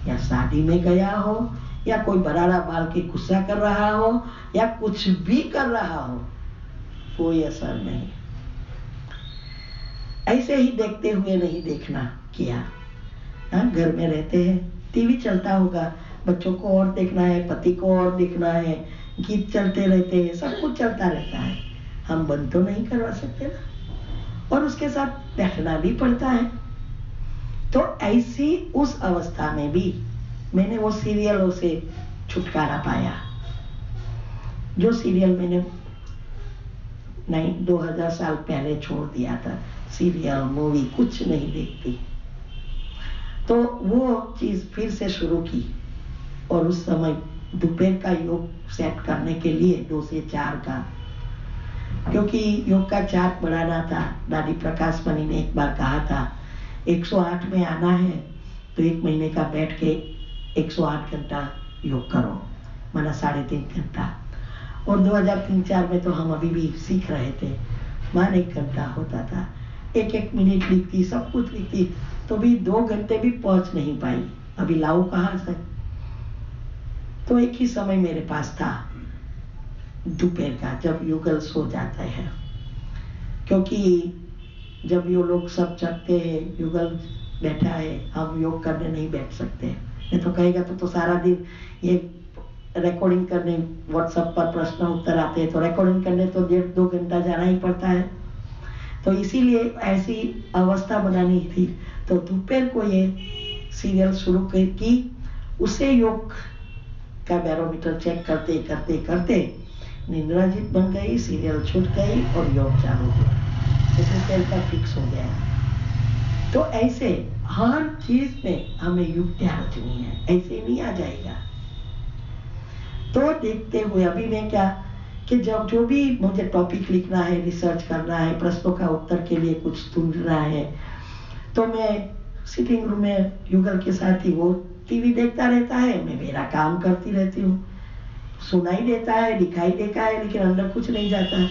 या शादी में गया हो या कोई बराड़ा बाल के गुस्सा कर रहा हो या कुछ भी कर रहा हो, कोई असर नहीं। ऐसे ही देखते हुए नहीं देखना किया। घर में रहते हैं, टीवी चलता होगा, बच्चों को और देखना है, पति को और देखना है, गीत चलते रहते हैं, सब कुछ चलता रहता है, हम बंद तो नहीं करवा सकते ना, और उसके साथ बैठना भी पड़ता है। तो ऐसी उस अवस्था में भी मैंने वो सीरियलों से छुटकारा पाया। जो सीरियल मैंने 2000 साल पहले छोड़ दिया था, सीरियल मूवी कुछ नहीं देखती, तो वो चीज फिर से शुरू की। और उस समय दोपहर का योग सेट करने के लिए 2 से 4 का क्योंकि योग का चार्ट बढ़ाना था। दादी प्रकाश मणि ने एक बार कहा था 108 में आना है तो 1 महीने का बैठ के 108 घंटा योग करो, माना 3.5 घंटा। और 2003-4 में तो हम अभी भी सीख रहे थे, मान 1 घंटा होता था, 1-1 मिनट लिखती, सब कुछ लिखती, तो भी 2 घंटे भी पहुंच नहीं पाई। अभी लाऊं कहां से? तो एक ही समय मेरे पास था दोपहर का, जब युगल सो जाता है, क्योंकि जब ये लोग सब जगते हैं, युगल बैठा है, हम योग करने नहीं बैठ सकते। नहीं तो कहेगा तो सारा दिन ये रिकॉर्डिंग करने, व्हाट्सएप पर प्रश्न उत्तर आते हैं, तो रिकॉर्डिंग करने तो 1.5-2 घंटा जाना ही पड़ता है। तो इसीलिए ऐसी अवस्था बनानी थी, तो दोपहर को ये सीरियल शुरू की। उसे योग का बैरोमीटर चेक करते करते करते निंद्राजित बन गई, सीरियल छूट गई और योग चालू हुआ, इसलिए का फिक्स हो गया। तो ऐसे हर चीज में हमें युक्तियां रचनी है, ऐसे नहीं आ जाएगा। तो देखते हुए अभी मैं क्या कि जब जो भी मुझे टॉपिक लिखना है, रिसर्च करना है, प्रश्नों का उत्तर के लिए कुछ ढूंढना है, तो मैं सिटिंग रूम में युगल के साथ ही, वो टीवी देखता रहता है, मैं मेरा काम करती रहती हूँ। सुनाई देता है, दिखाई देता है, लेकिन अंदर कुछ नहीं जाता।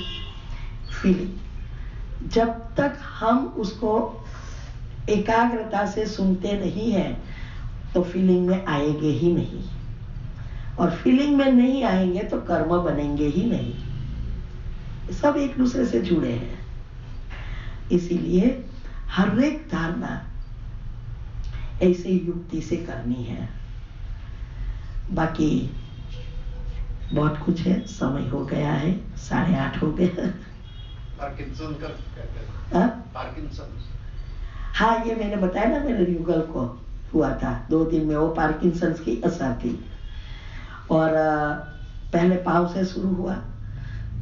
फीलिंग, जब तक हम उसको एकाग्रता से सुनते नहीं है तो फीलिंग में आएंगे ही नहीं, और फीलिंग में नहीं आएंगे तो कर्म बनेंगे ही नहीं। सब एक दूसरे से जुड़े हैं। इसीलिए हर एक धारणा ऐसे युक्ति से करनी है। बाकी बहुत कुछ है, समय हो गया है, 8:30 हो गया। पार्किंसन का पार्किंसन, हाँ, ये मैंने बताया ना, मेरे युगल को हुआ था 2 दिन में, वो पार्किंसन की असर थी। और पहले पाँव से शुरू हुआ।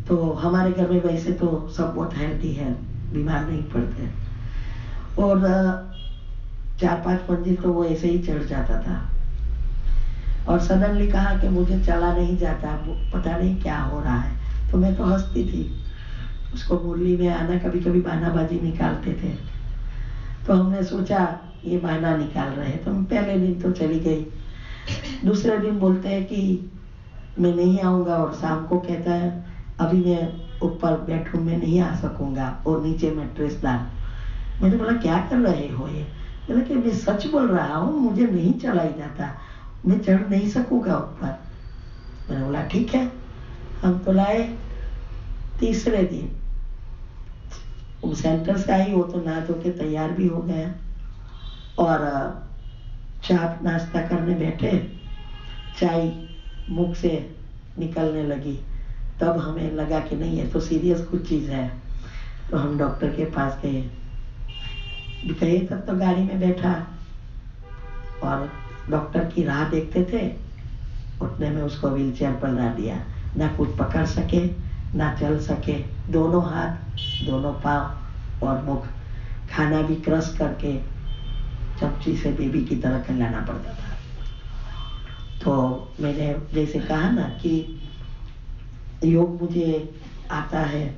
तो हमारे घर में वैसे तो सब बहुत हेल्दी है, बीमार नहीं पड़ते, और 4-5 मंजिल तो वो ऐसे ही चढ़ जाता था। और सडनली कहा कि मुझे चला नहीं जाता, पता नहीं क्या हो रहा है। तो मैं तो हंसती थी, उसको मुरली में आना कभी कभी बहानाबाजी निकालते थे। तो हमने सोचा ये बहाना निकाल रहे हैं, तो हम पहले दिन तो चली गई। दूसरे दिन बोलते हैं कि मैं नहीं आऊंगा, और शाम को कहता है अभी मैं ऊपर बेडरूम में नहीं आ सकूंगा और नीचे मैट्रेस डाल। मैंने बोला क्या कर रहे हो ये? बोला कि मैं सच बोल रहा हूँ, मुझे नहीं चला ही जाता, मैं चढ़ नहीं सकूंगा ऊपर। मैंने बोला ठीक है। हम तो लाए। तीसरे दिन वो सेंटर से आई, वो तो नहा धो के तैयार भी हो गया, और चाय नाश्ता करने बैठे, चाय मुख से निकलने लगी, तब हमें लगा कि नहीं है तो सीरियस कुछ चीज है। तो हम डॉक्टर के पास गए, तब तो गाड़ी में बैठा और डॉक्टर की राह देखते थे। उठने में उसको व्हीलचेयर पर ला दिया, ना कुछ पकड़ सके ना चल सके, दोनों हाथ दोनों पांव और मुख, खाना भी क्रश करके चमची से बेबी की तरह खिलाना पड़ता था। तो मैंने जैसे कहा ना कि योग मुझे आता है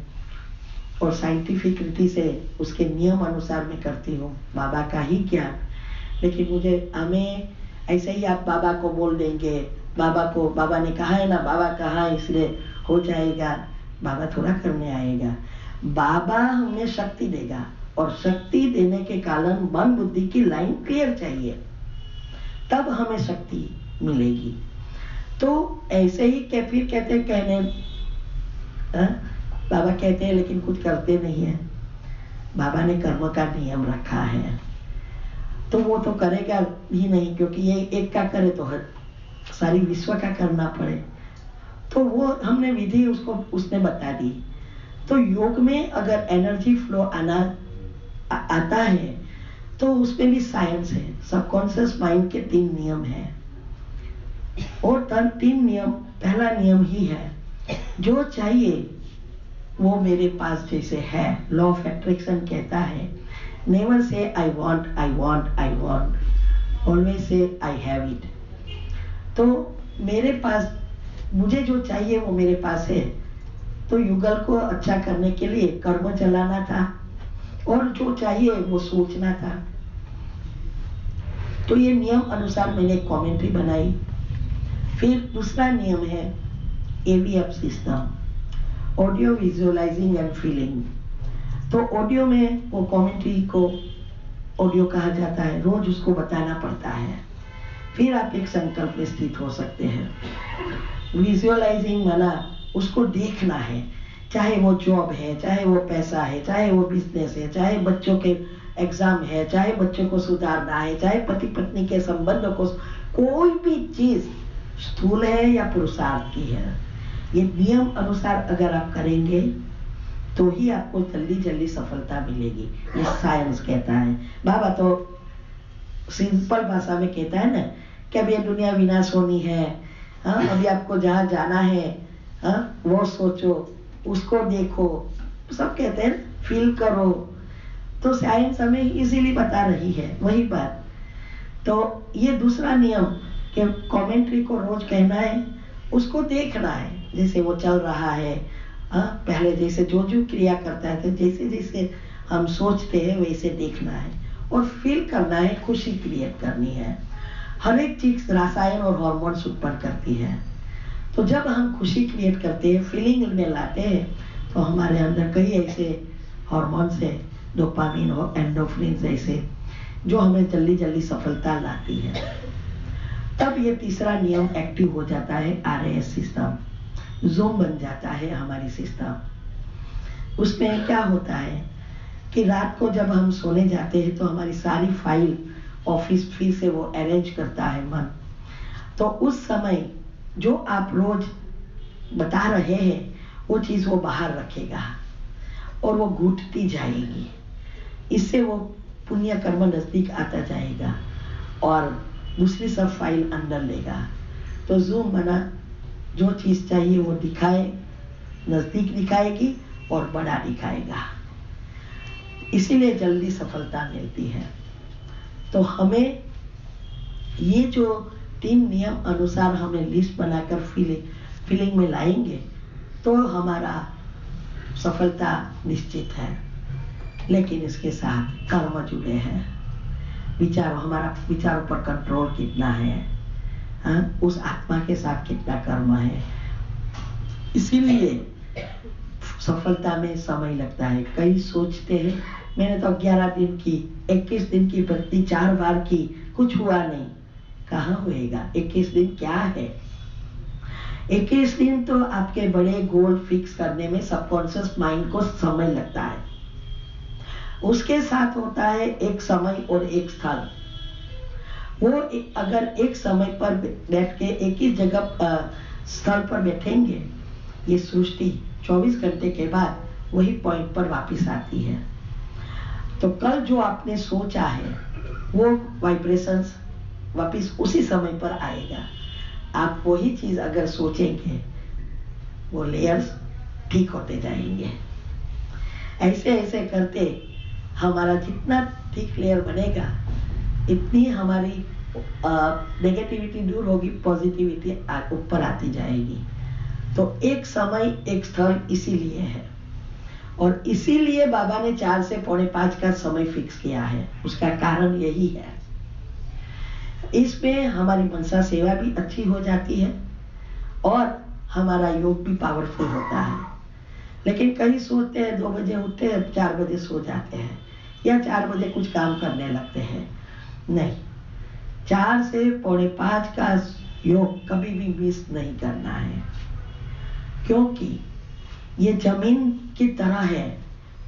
और साइंटिफिक रीति से उसके नियम अनुसार मैं करती हूँ, बाबा का ही ज्ञान। लेकिन मुझे हमें ऐसे ही आप बाबा को बोल देंगे, बाबा ने कहा है ना, बाबा कहा इसलिए हो जाएगा, बाबा थोड़ा करने आएगा। बाबा हमें शक्ति देगा, और शक्ति देने के कारण मन बुद्धि की लाइन क्लियर चाहिए, तब हमें शक्ति मिलेगी। तो ऐसे ही फिर कहते कहने बाबा कहते हैं लेकिन कुछ करते नहीं है। बाबा ने कर्म का नियम रखा है, तो वो तो करेगा ही नहीं, क्योंकि ये एक का करे तो सारी विश्व का करना पड़े। तो वो हमने विधि उसने बता दी। तो योग में अगर एनर्जी फ्लो आता है तो उसमें भी साइंस है। सबकॉन्शियस माइंड के 3 नियम हैं, और 3 नियम, पहला नियम ही है जो चाहिए वो मेरे पास जैसे है। लॉ ऑफ अट्रैक्शन कहता है never say I want, I want, I want, always say I have it. तो मेरे पास मुझे जो चाहिए वो मेरे पास है, तो युगल को अच्छा करने के लिए कर्म चलाना था और जो चाहिए वो सोचना था। तो ये नियम अनुसार मैंने एक कमेंट्री बनाई। फिर दूसरा नियम है AVF system, audio visualising and feeling. तो ऑडियो में वो कमेंट्री को ऑडियो कहा जाता है, रोज उसको बताना पड़ता है। फिर आप एक संकल्प में स्थित हो सकते हैं। विजुअलाइजिंग माना उसको देखना है, चाहे वो जॉब है, चाहे वो पैसा है, चाहे वो बिजनेस है, चाहे बच्चों के एग्जाम है, चाहे बच्चों को सुधारना है, चाहे पति पत्नी के संबंधों को, कोई भी चीज स्थूल है या पुरुषार्थ की है, ये नियम अनुसार अगर आप करेंगे तो ही आपको जल्दी जल्दी सफलता मिलेगी। ये साइंस कहता है। बाबा तो सिंपल भाषा में कहता है ना कि अब ये दुनिया विनाश होनी है, हाँ, अभी आपको जहाँ जाना है, हाँ, वो सोचो, उसको देखो, सब कहते हैं फील करो। तो साइंस हमें इजीली बता रही है वही बात। तो ये दूसरा नियम कि कमेंट्री को रोज कहना है, उसको देखना है जैसे वो चल रहा है, पहले जैसे जो जो क्रिया करता है, जैसे जैसे हम सोचते हैं वैसे देखना है और फील करना है, खुशी क्रिएट करनी है। हर एक चीज रसायन और हार्मोन्स उत्पन्न करती है। तो जब हम खुशी क्रिएट करते हैं, फीलिंग में लाते हैं, तो हमारे अंदर कई ऐसे हार्मोन्स है, डोपामिन और एंडोर्फिन जैसे, जो हमें जल्दी जल्दी सफलता लाती है। तब ये तीसरा नियम एक्टिव हो जाता है, RAS सिस्टम, ज़ूम बन जाता है हमारी सिस्टम। उसमें क्या होता है कि रात को जब हम सोने जाते हैं तो हमारी सारी फाइल ऑफिस फिर से वो अरेंज करता है मन। तो उस समय जो आप रोज बता रहे हैं वो चीज वो बाहर रखेगा और वो घुटती जाएगी। इससे वो पुण्य कर्म नजदीक आता जाएगा और दूसरी सब फाइल अंदर लेगा। तो ज़ूम बना, जो चीज चाहिए वो दिखाए, नजदीक दिखाएगी और बड़ा दिखाएगा, इसीलिए जल्दी सफलता मिलती है। तो हमें ये जो 3 नियम अनुसार हमें लिस्ट बनाकर फीलिंग में लाएंगे तो हमारा सफलता निश्चित है। लेकिन इसके साथ कर्म जुड़े हैं, हमारा विचारों पर कंट्रोल कितना है, हाँ, उस आत्मा के साथ कितना कर्म है। इसीलिए सफलता में समय लगता है। कई सोचते हैं मैंने तो 11 दिन की, 21 दिन की व्रती 4 बार की, कुछ हुआ नहीं। कहाँ होएगा? 21 दिन क्या है? 21 दिन तो आपके बड़े गोल फिक्स करने में सबकॉन्शियस माइंड को समय लगता है। उसके साथ होता है एक समय और एक स्थल। वो अगर एक समय पर बैठ के एक ही जगह स्थल पर बैठेंगे, ये सृष्टि 24 घंटे के बाद वही पॉइंट पर वापस आती है। तो कल जो आपने सोचा है वो वाइब्रेशंस वापस उसी समय पर आएगा। आप वही चीज अगर सोचेंगे वो लेयर्स ठीक होते जाएंगे। ऐसे ऐसे करते हमारा जितना ठीक लेयर बनेगा इतनी हमारी नेगेटिविटी दूर होगी, पॉजिटिविटी ऊपर आती जाएगी। तो एक समय एक स्थल इसीलिए है और इसीलिए बाबा ने 4 से 4:45 का समय फिक्स किया है। उसका कारण यही है। इसमें हमारी मनसा सेवा भी अच्छी हो जाती है और हमारा योग भी पावरफुल होता है। लेकिन कई सोते हैं 2 बजे उठते हैं, 4 बजे सो जाते हैं या 4 बजे कुछ काम करने लगते हैं। नहीं, 4 से 4:45 का योग कभी भी मिस नहीं करना है, क्योंकि ये जमीन की तरह है।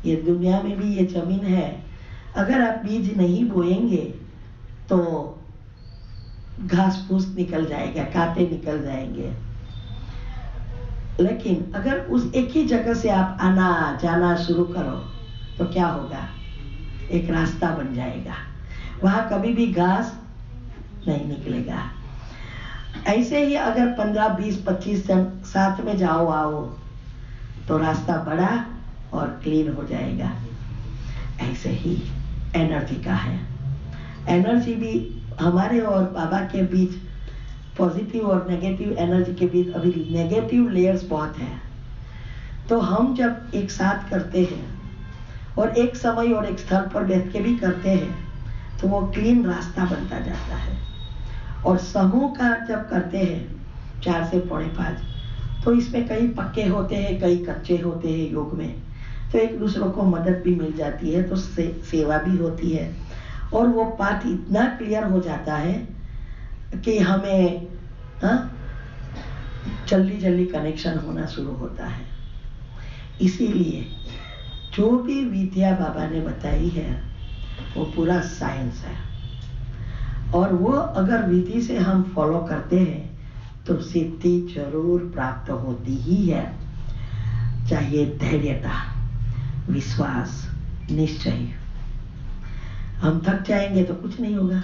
ये दुनिया में भी ये जमीन है। अगर आप बीज नहीं बोएंगे तो घास फूस निकल जाएगा, कांटे निकल जाएंगे। लेकिन अगर उस एक ही जगह से आप आना जाना शुरू करो तो क्या होगा? एक रास्ता बन जाएगा, वहां कभी भी घास नहीं निकलेगा। ऐसे ही अगर 15, 20, 25 जन साथ में जाओ आओ तो रास्ता बड़ा और क्लीन हो जाएगा। ऐसे ही एनर्जी का है। एनर्जी भी हमारे और बाबा के बीच, पॉजिटिव और नेगेटिव एनर्जी के बीच अभी नेगेटिव लेयर्स बहुत है। तो हम जब एक साथ करते हैं और एक समय और एक स्थल पर बैठ के भी करते हैं तो वो क्लीन रास्ता बनता जाता है। और समूह का जब करते हैं 4 से पौने 5, तो इसमें कई पक्के होते हैं, कई कच्चे होते हैं योग में, तो एक दूसरों को मदद भी मिल जाती है, तो सेवा भी होती है। और वो पाठ इतना क्लियर हो जाता है कि हमें जल्दी जल्दी कनेक्शन होना शुरू होता है। इसीलिए जो भी विद्या बाबा ने बताई है वो पूरा साइंस है, और वो अगर विधि से हम फॉलो करते हैं तो सिद्धि जरूर प्राप्त होती ही है। चाहिए धैर्यता, विश्वास, निश्चय। हम थक जाएंगे तो कुछ नहीं होगा,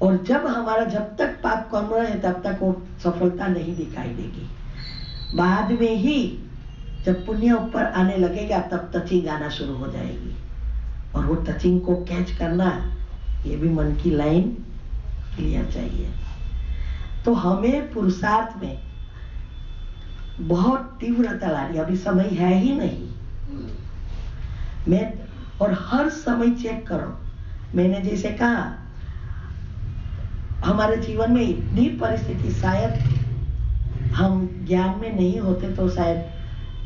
और जब तक पाप कम रहे तब तक वो सफलता नहीं दिखाई देगी। बाद में ही जब पुण्य ऊपर आने लगेगा तब टचिंग आना शुरू हो जाएगी, और वो टचिंग को कैच करना, ये भी मन की लाइन क्लियर चाहिए। तो हमें पुरुषार्थ में बहुत तीव्रता लानी, अभी समय है ही नहीं। और हर समय चेक करो, मैंने जैसे कहा हमारे जीवन में इतनी परिस्थिति, शायद हम ज्ञान में नहीं होते तो शायद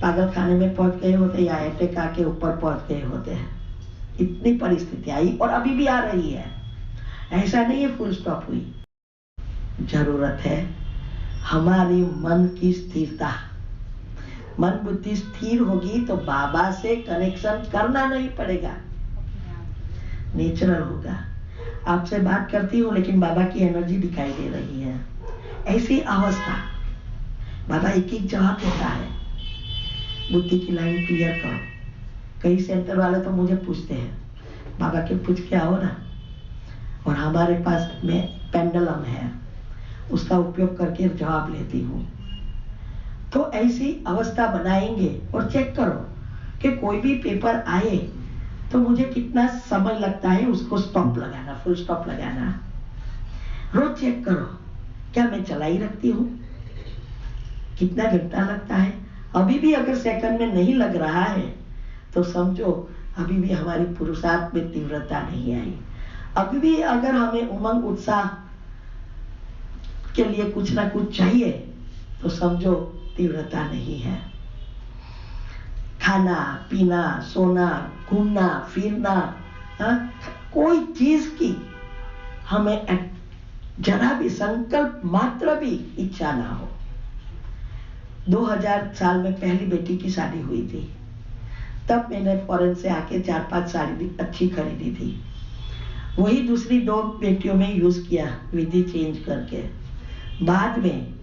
पागल खाने में पहुंच गए होते या अटैक आके ऊपर पहुंच गए होते हैं। इतनी परिस्थिति आई और अभी भी आ रही है, ऐसा नहीं है फुल स्टॉप हुई। जरूरत है हमारी मन की स्थिरता। मन बुद्धि स्थिर होगी तो बाबा से कनेक्शन करना नहीं पड़ेगा, नेचुरल होगा। आपसे बात करती हूँ लेकिन बाबा की एनर्जी दिखाई दे रही है, ऐसी अवस्था। बाबा एक एक जवाब देता है, बुद्धि की लाइन क्लियर करो। कई सेंटर वाले तो मुझे पूछते हैं, बाबा के पूछ के आओ ना, और हमारे पास में पेंडुलम है, उसका उपयोग करके जवाब लेती हूँ। तो ऐसी अवस्था बनाएंगे और चेक करो कि कोई भी पेपर आए तो मुझे कितना समय लगता है उसको स्टॉप लगाना, फुल स्टॉप लगाना। रोज चेक करो, क्या मैं चलाई रखती हूँ, कितना घंटा लगता है। अभी भी अगर सेकंड में नहीं लग रहा है तो समझो अभी भी हमारी पुरुषार्थ में तीव्रता नहीं आई। अभी भी अगर हमें उमंग उत्साह के लिए कुछ ना कुछ चाहिए तो समझो तीव्रता नहीं है। खाना पीना, सोना, घूमना फिरना, कोई चीज की हमें जरा भी संकल्प मात्र भी इच्छा ना हो। 2000 साल में पहली बेटी की शादी हुई थी, तब मैंने फॉरेन से आके 4-5 साड़ी अच्छी खरीदी थी। वही दूसरी 2 बेटियों में यूज किया, विधि चेंज करके। बाद में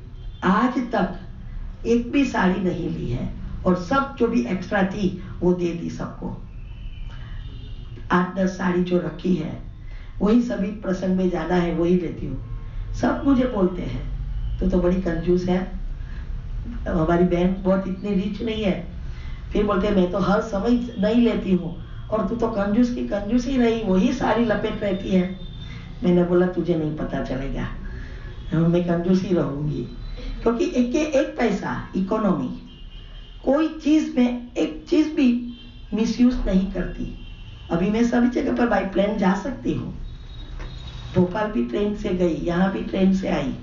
आज तक एक भी साड़ी नहीं ली है, और सब जो भी एक्स्ट्रा थी वो दे दी सबको। 8-10 साड़ी जो रखी है वही सभी प्रसंग में जाना है वही लेती हूँ। सब मुझे बोलते हैं तो बड़ी कंजूस है, हमारी बहन बहुत इतनी रिच नहीं है। फिर बोलते हैं मैं तो हर समय नहीं लेती हूँ, और तू तो कंजूस की कंजूस ही रही, वही साड़ी लपेट रहती है। मैंने बोला तुझे नहीं पता चलेगा, मैं कंजूस ही रहूंगी, क्योंकि एक पैसा इकोनॉमी, कोई चीज में एक चीज भी मिसयूज नहीं करती। अभी मैं सभी जगह पर बाई प्लेन जा सकती हूँ, भोपाल भी ट्रेन से गई, यहाँ भी ट्रेन से आई।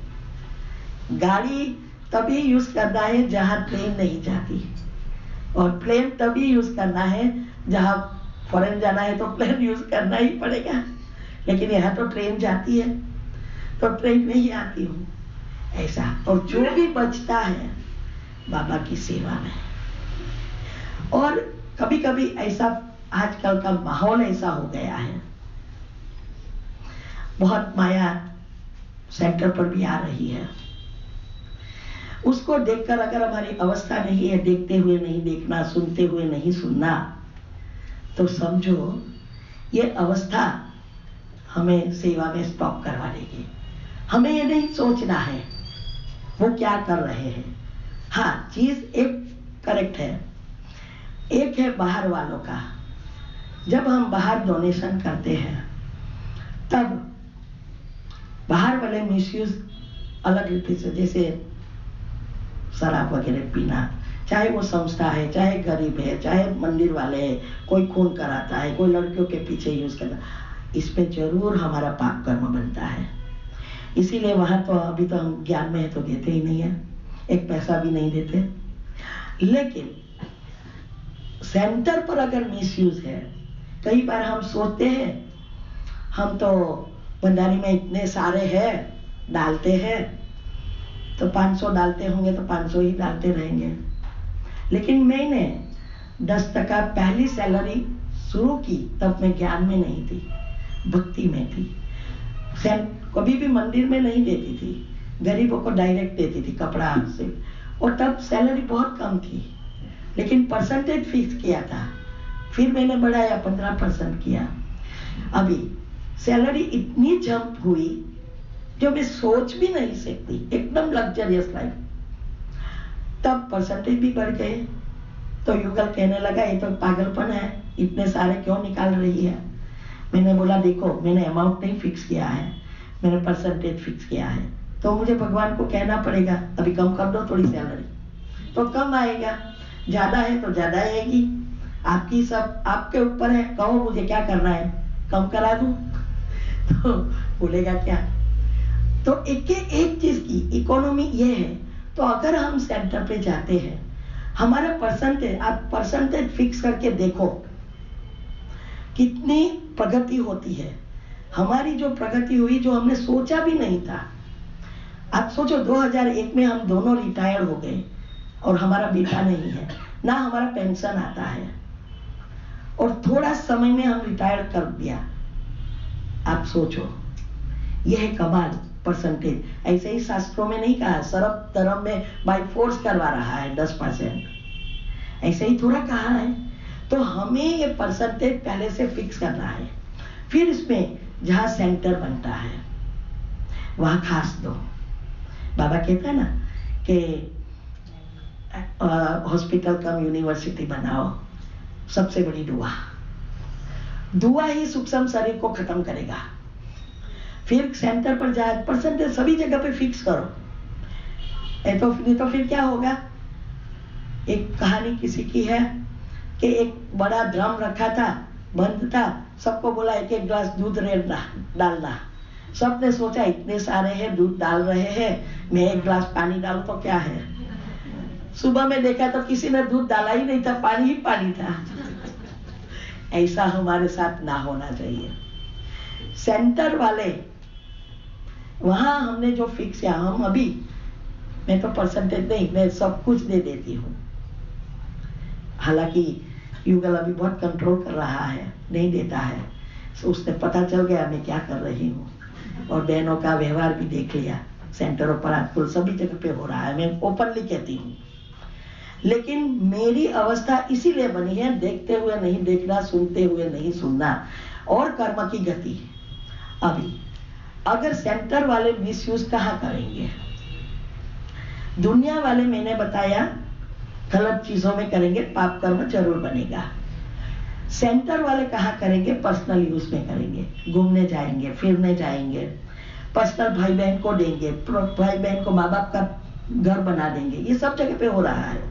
गाड़ी तभी यूज करना है जहाँ ट्रेन नहीं जाती, और प्लेन तभी यूज करना है जहाँ फॉरेन जाना है तो प्लेन यूज करना ही पड़ेगा। लेकिन यहाँ तो ट्रेन जाती है तो ट्रेन में ही आती हूँ, ऐसा। और जो भी बचता है बाबा की सेवा में। और कभी कभी ऐसा आजकल का माहौल ऐसा हो गया है, बहुत माया सेंटर पर भी आ रही है, उसको देखकर अगर हमारी अवस्था नहीं है देखते हुए नहीं देखना, सुनते हुए नहीं सुनना, तो समझो ये अवस्था हमें सेवा में स्टॉप करवा देगी। हमें ये नहीं सोचना है वो क्या कर रहे हैं। हाँ, चीज एक करेक्ट है, एक है बाहर वालों का। जब हम बाहर डोनेशन करते हैं तब बाहर वाले मिसयूज अलग रीति से, जैसे शराब वगैरह पीना, चाहे वो संस्था है, चाहे गरीब है, चाहे मंदिर वाले हैं, कोई खून कराता है, कोई लड़कियों के पीछे यूज करता है, इसमें जरूर हमारा पाप कर्म बनता है। इसीलिए वहां तो अभी तो हम ज्ञान में है तो देते ही नहीं है, एक पैसा भी नहीं देते। लेकिन सेंटर पर अगर मिसयूज है, कई बार हम सोचते हैं हम तो भंडारी में इतने सारे हैं, डालते हैं तो 500 डालते होंगे तो 500 ही डालते रहेंगे। लेकिन मैंने 10% पहली सैलरी शुरू की तब मैं ज्ञान में नहीं थी, भक्ति में थी। कभी भी मंदिर में नहीं देती थी, गरीबों को डायरेक्ट देती थी कपड़ा से, और तब सैलरी बहुत कम थी, लेकिन परसेंटेज फिक्स किया था। फिर मैंने बढ़ाया 15% किया। अभी सैलरी इतनी जंप हुई जो मैं सोच भी नहीं सकती, एकदम लग्जरियस लाइफ। तब परसेंटेज भी बढ़ गए तो युगल कहने लगा ये तो पागलपन है, इतने सारे क्यों निकाल रही है। मैंने बोला देखो मैंने अमाउंट नहीं फिक्स किया है, मैंने परसेंटेज फिक्स किया है, तो मुझे भगवान को कहना पड़ेगा अभी कम कर दो थोड़ी सैलरी, तो कम आएगा, ज्यादा है तो ज्यादा आएगी, आपकी सब आपके ऊपर है, कहो मुझे क्या करना है, कम करा दूं तो बोलेगा क्या। तो एक चीज की इकोनॉमी ये है। तो अगर हम सेंटर पे जाते हैं, हमारा परसेंटेज, आप परसेंटेज फिक्स करके देखो कितनी प्रगति होती है। हमारी जो प्रगति हुई जो हमने सोचा भी नहीं था। आप सोचो 2001 में हम दोनों रिटायर हो गए और हमारा बेटा नहीं है, ना हमारा पेंशन आता है, और थोड़ा समय में हम रिटायर कर दिया। आप सोचो यह है कमाल परसेंटेज। ऐसे ही शास्त्रों में नहीं कहा सर्व धर्म में बाय फोर्स करवा रहा है 10%, ऐसे ही थोड़ा कहा है। तो हमें ये परसेंटेज पहले से फिक्स करना है, फिर इसमें जहां सेंटर बनता है वहां खास दो। बाबा कहता है ना कि हॉस्पिटल कम यूनिवर्सिटी बनाओ, सबसे बड़ी दुआ ही सूक्ष्म शरीर को खत्म करेगा। फिर सेंटर पर जाए, परसेंटेज सभी जगह पे फिक्स करो। नहीं तो फिर क्या होगा। एक कहानी किसी की है कि एक बड़ा ड्रम रखा था, बंद था, सबको बोला एक एक ग्लास दूध डालना। सबने सोचा इतने सारे हैं, दूध डाल रहे हैं, मैं एक ग्लास पानी डालूं तो क्या है। सुबह में देखा तो किसी ने दूध डाला ही नहीं था, पानी ही पानी था। ऐसा हमारे साथ ना होना चाहिए। सेंटर वाले वहां हमने जो फिक्स किया, हम अभी मैं तो परसेंटेज नहीं, मैं सब कुछ दे देती हूँ। हालांकि युगल अभी बहुत कंट्रोल कर रहा है, नहीं देता है, तो उसने पता चल गया मैं क्या कर रही हूँ, और बहनों का व्यवहार भी देख लिया। सेंटरों पर आजकल सभी जगह पे हो रहा है, मैं ओपनली कहती हूँ। लेकिन मेरी अवस्था इसीलिए बनी है, देखते हुए नहीं देखना, सुनते हुए नहीं सुनना, और कर्म की गति। अभी अगर सेंटर वाले मिसयूज कहाँ करेंगे, दुनिया वाले मैंने बताया गलत चीजों में करेंगे, पाप कर्म जरूर बनेगा। सेंटर वाले कहाँ करेंगे, पर्सनल यूज में करेंगे, घूमने जाएंगे, फिरने जाएंगे, पर्सनल भाई बहन को देंगे, भाई बहन को माँ बाप का घर बना देंगे। ये सब जगह पे हो रहा है,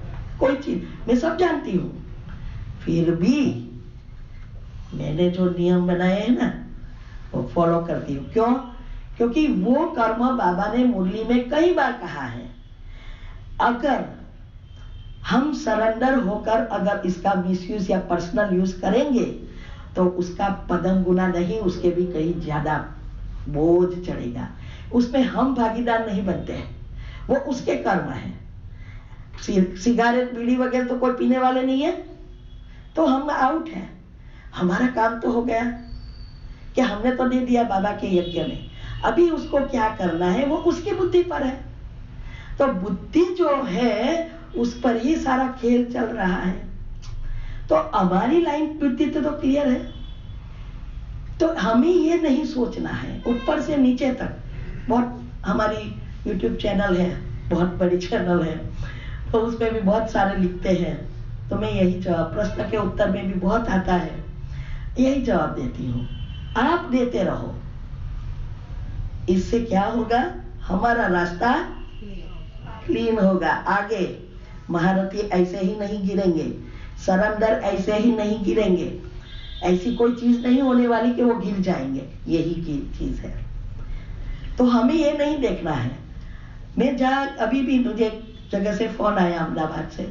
कोई चीज मैं सब जानती हूँ। फिर भी मैंने जो नियम बनाए हैं ना वो फॉलो करती हूँ। क्यों? क्योंकि वो कर्म बाबा ने मुरली में कई बार कहा है, अगर हम सरेंडर होकर अगर इसका मिसयूज या पर्सनल यूज करेंगे तो उसका पदम गुना नहीं, उसके भी कहीं ज्यादा बोझ चढ़ेगा। उसमें हम भागीदार नहीं बनते हैं, वो उसके कर्म है। सिगारेट बीड़ी वगैरह तो कोई पीने वाले नहीं है, तो हम आउट है। हमारा काम तो हो गया कि हमने तो दे दिया बाबा के यज्ञ में, अभी उसको क्या करना है वो उसकी बुद्धि पर है। तो बुद्धि जो है उस पर ही सारा खेल चल रहा है। तो हमारी लाइन बुद्धि तो क्लियर है। तो हमें ये नहीं सोचना है ऊपर से नीचे तक। बहुत हमारी YouTube चैनल है, बहुत बड़ी चैनल है, तो उसमें भी बहुत सारे लिखते हैं। तो मैं यही जवाब, प्रश्न के उत्तर में भी बहुत आता है, यही जवाब देती हूँ, आप देते रहो। इससे क्या होगा, हमारा रास्ता क्लीन होगा, आगे महारथी ऐसे ही नहीं गिरेंगे, सरंदर ऐसे ही नहीं गिरेंगे, ऐसी कोई चीज नहीं होने वाली कि वो गिर जाएंगे, यही की चीज है। तो हमें ये नहीं देखना है। मैं जहाँ अभी भी मुझे एक जगह से फोन आया अहमदाबाद से,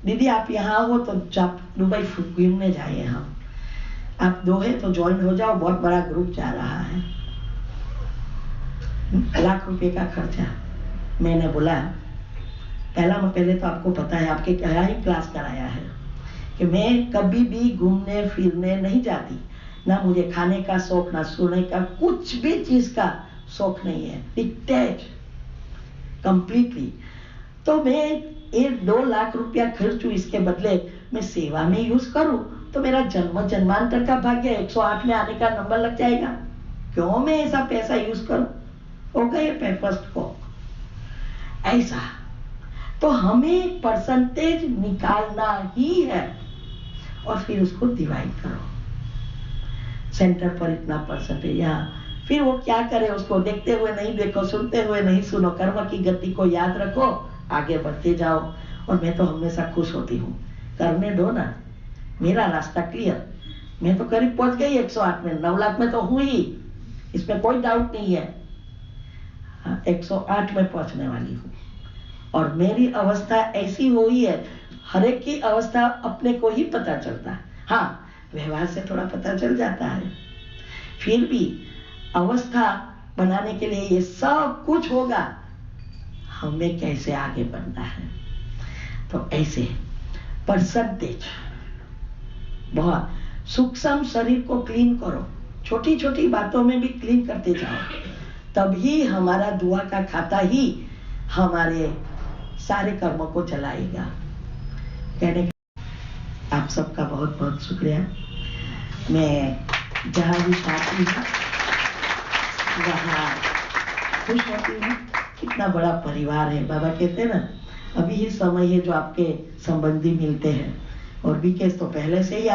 दीदी आप यहाँ हो तो आप दुबई घूमने जाइए, हम आप दो है तो ज्वाइन हो जाओ, बहुत बड़ा ग्रुप जा रहा है, लाख रुपए का खर्चा। मैंने बोला पहले तो आपको पता है, आपके क्या ही क्लास कराया है कि मैं कभी भी घूमने फिरने नहीं जाती, ना मुझे खाने का शौक, ना सोने का, कुछ भी चीज का शौक नहीं है, डिक्टेट कंप्लीटली। तो मैं 1-2 लाख रुपया खर्चूं, इसके बदले मैं सेवा में यूज करूं तो मेरा जन्मांतर का भाग्य 108 में आने का नंबर लग जाएगा। क्यों मैं ऐसा पैसा यूज करूं? हो गए पे फर्स्ट को ऐसा। तो हमें परसेंटेज निकालना ही है और फिर उसको डिवाइड करो, सेंटर पर इतना परसेंटेज, यहाँ फिर वो क्या करे उसको देखते हुए नहीं देखो, सुनते हुए नहीं सुनो, कर्म की गति को याद रखो, आगे बढ़ते जाओ। और मैं तो हमेशा खुश होती हूँ, करने दो ना, मेरा रास्ता क्लियर, मैं तो करीब पहुंच गई 108 में, 9 लाख में तो हुई, इसमें कोई डाउट नहीं है। 108 में पहुंचने वाली हूँ और मेरी अवस्था ऐसी हुई है, हर एक की अवस्था अपने को ही पता चलता है। हाँ, व्यवहार से थोड़ा पता चल जाता है, फिर भी अवस्था बनाने के लिए ये सब कुछ होगा, हमें कैसे आगे बढ़ना है। तो ऐसे परसेंटेज बहुत सूक्ष्म शरीर को क्लीन करो, छोटी छोटी बातों में भी क्लीन करते जाओ, तभी हमारा दुआ का खाता ही हमारे सारे कर्मों को चलाएगा। कहने का आप सबका बहुत बहुत शुक्रिया। मैं जहाँ भी जाती हूँ वहाँ खुश होती हूँ, कितना बड़ा परिवार है। बाबा कहते हैं ना, अभी ही समय है जो आपके संबंधी मिलते हैं, और भी केस तो पहले से ही